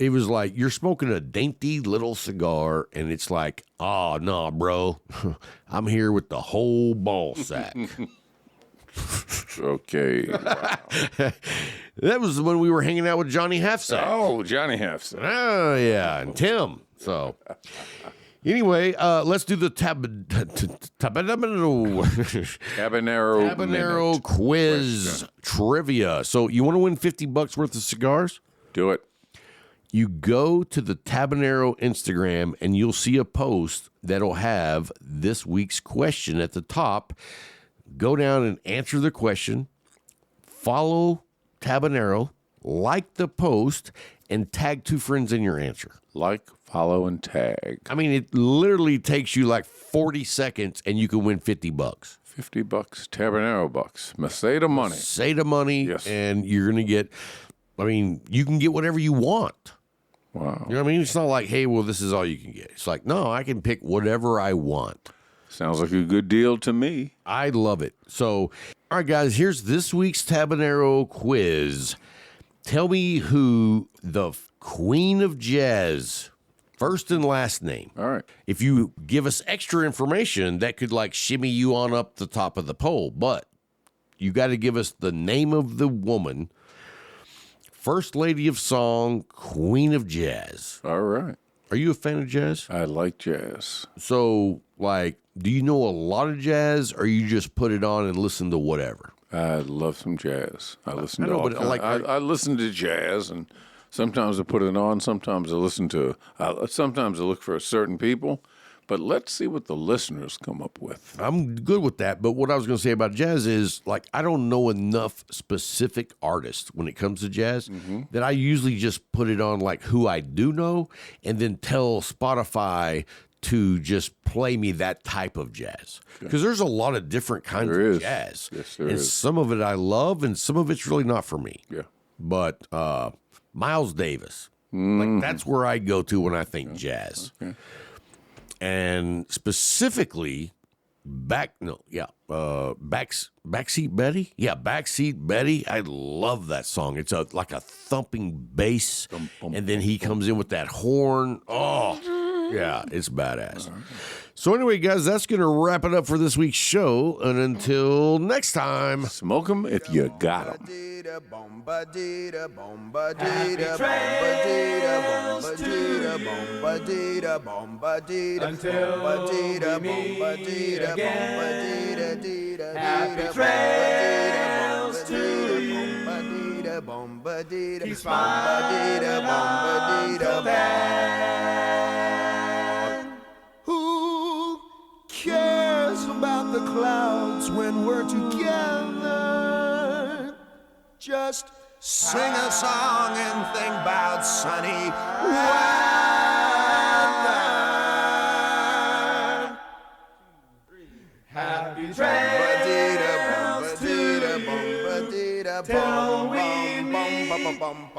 C: It was like you're smoking a dainty little cigar, and it's like, oh no, bro, I'm here with the whole ball sack.
D: Okay. Wow.
C: That was when we were hanging out with Johnny Halfsack.
D: Oh, Johnny Halfsack.
C: Oh, yeah, and Tim. So, anyway, let's do the Habanero quiz trivia. So, you want to win $50 worth of cigars?
D: Do it.
C: You go to the Tabanero Instagram, and you'll see a post that'll have this week's question at the top. Go down and answer the question, follow Tabanero, like the post, and tag 2 friends in your answer.
D: Like, follow, and tag.
C: I mean, it literally takes you like 40 seconds, and you can win $50.
D: $50, Tabanero bucks. Masada money.
C: Say the money,
D: yes.
C: And you're going to get, I mean, you can get whatever you want.
D: Wow.
C: You know what I mean? It's not like, hey, well, this is all you can get. It's like, no, I can pick whatever I want.
D: Sounds like a good deal to me.
C: I love it. So, all right, guys, here's this week's Tabanero quiz. Tell me who the Queen of Jazz, first and last name.
D: All right.
C: If you give us extra information, that could like shimmy you on up the top of the pole. But you got to give us the name of the woman, First Lady of Song, Queen of Jazz.
D: All right.
C: Are you a fan of jazz?
D: I like jazz.
C: So, like, do you know a lot of jazz, or you just put it on and listen to whatever?
D: I love some jazz. I listen
C: I
D: to
C: know,
D: all
C: but
D: kinds.
C: like-
D: I listen to jazz, and sometimes I put it on. Sometimes I listen to. Sometimes I look for certain people. But let's see what the listeners come up with.
C: I'm good with that. But what I was going to say about jazz is, like, I don't know enough specific artists when it comes to jazz that I usually just put it on, like, who I do know, and then tell Spotify to just play me that type of jazz. Because there's a lot of different kinds
D: There
C: of
D: is.
C: jazz.
D: Yes, there
C: and
D: is.
C: some of it I love, and some of it's really not for me.
D: Yeah.
C: But Miles Davis, like, that's where I go to when I think jazz.
D: Okay.
C: And specifically, Backseat Betty. Yeah, Backseat Betty. I love that song. It's like a thumping bass, and then he comes in with that horn. Oh, yeah, it's badass. So anyway, guys, that's going to wrap it up for this week's show. And until next time,
D: Smoke 'em if you got 'em.
F: Until we meet again. Happy trails to you. Keep smiling until then.
G: Who cares about the clouds when we're together? Just sing a song and think about sunny weather.
F: Happy trails to you till we meet again.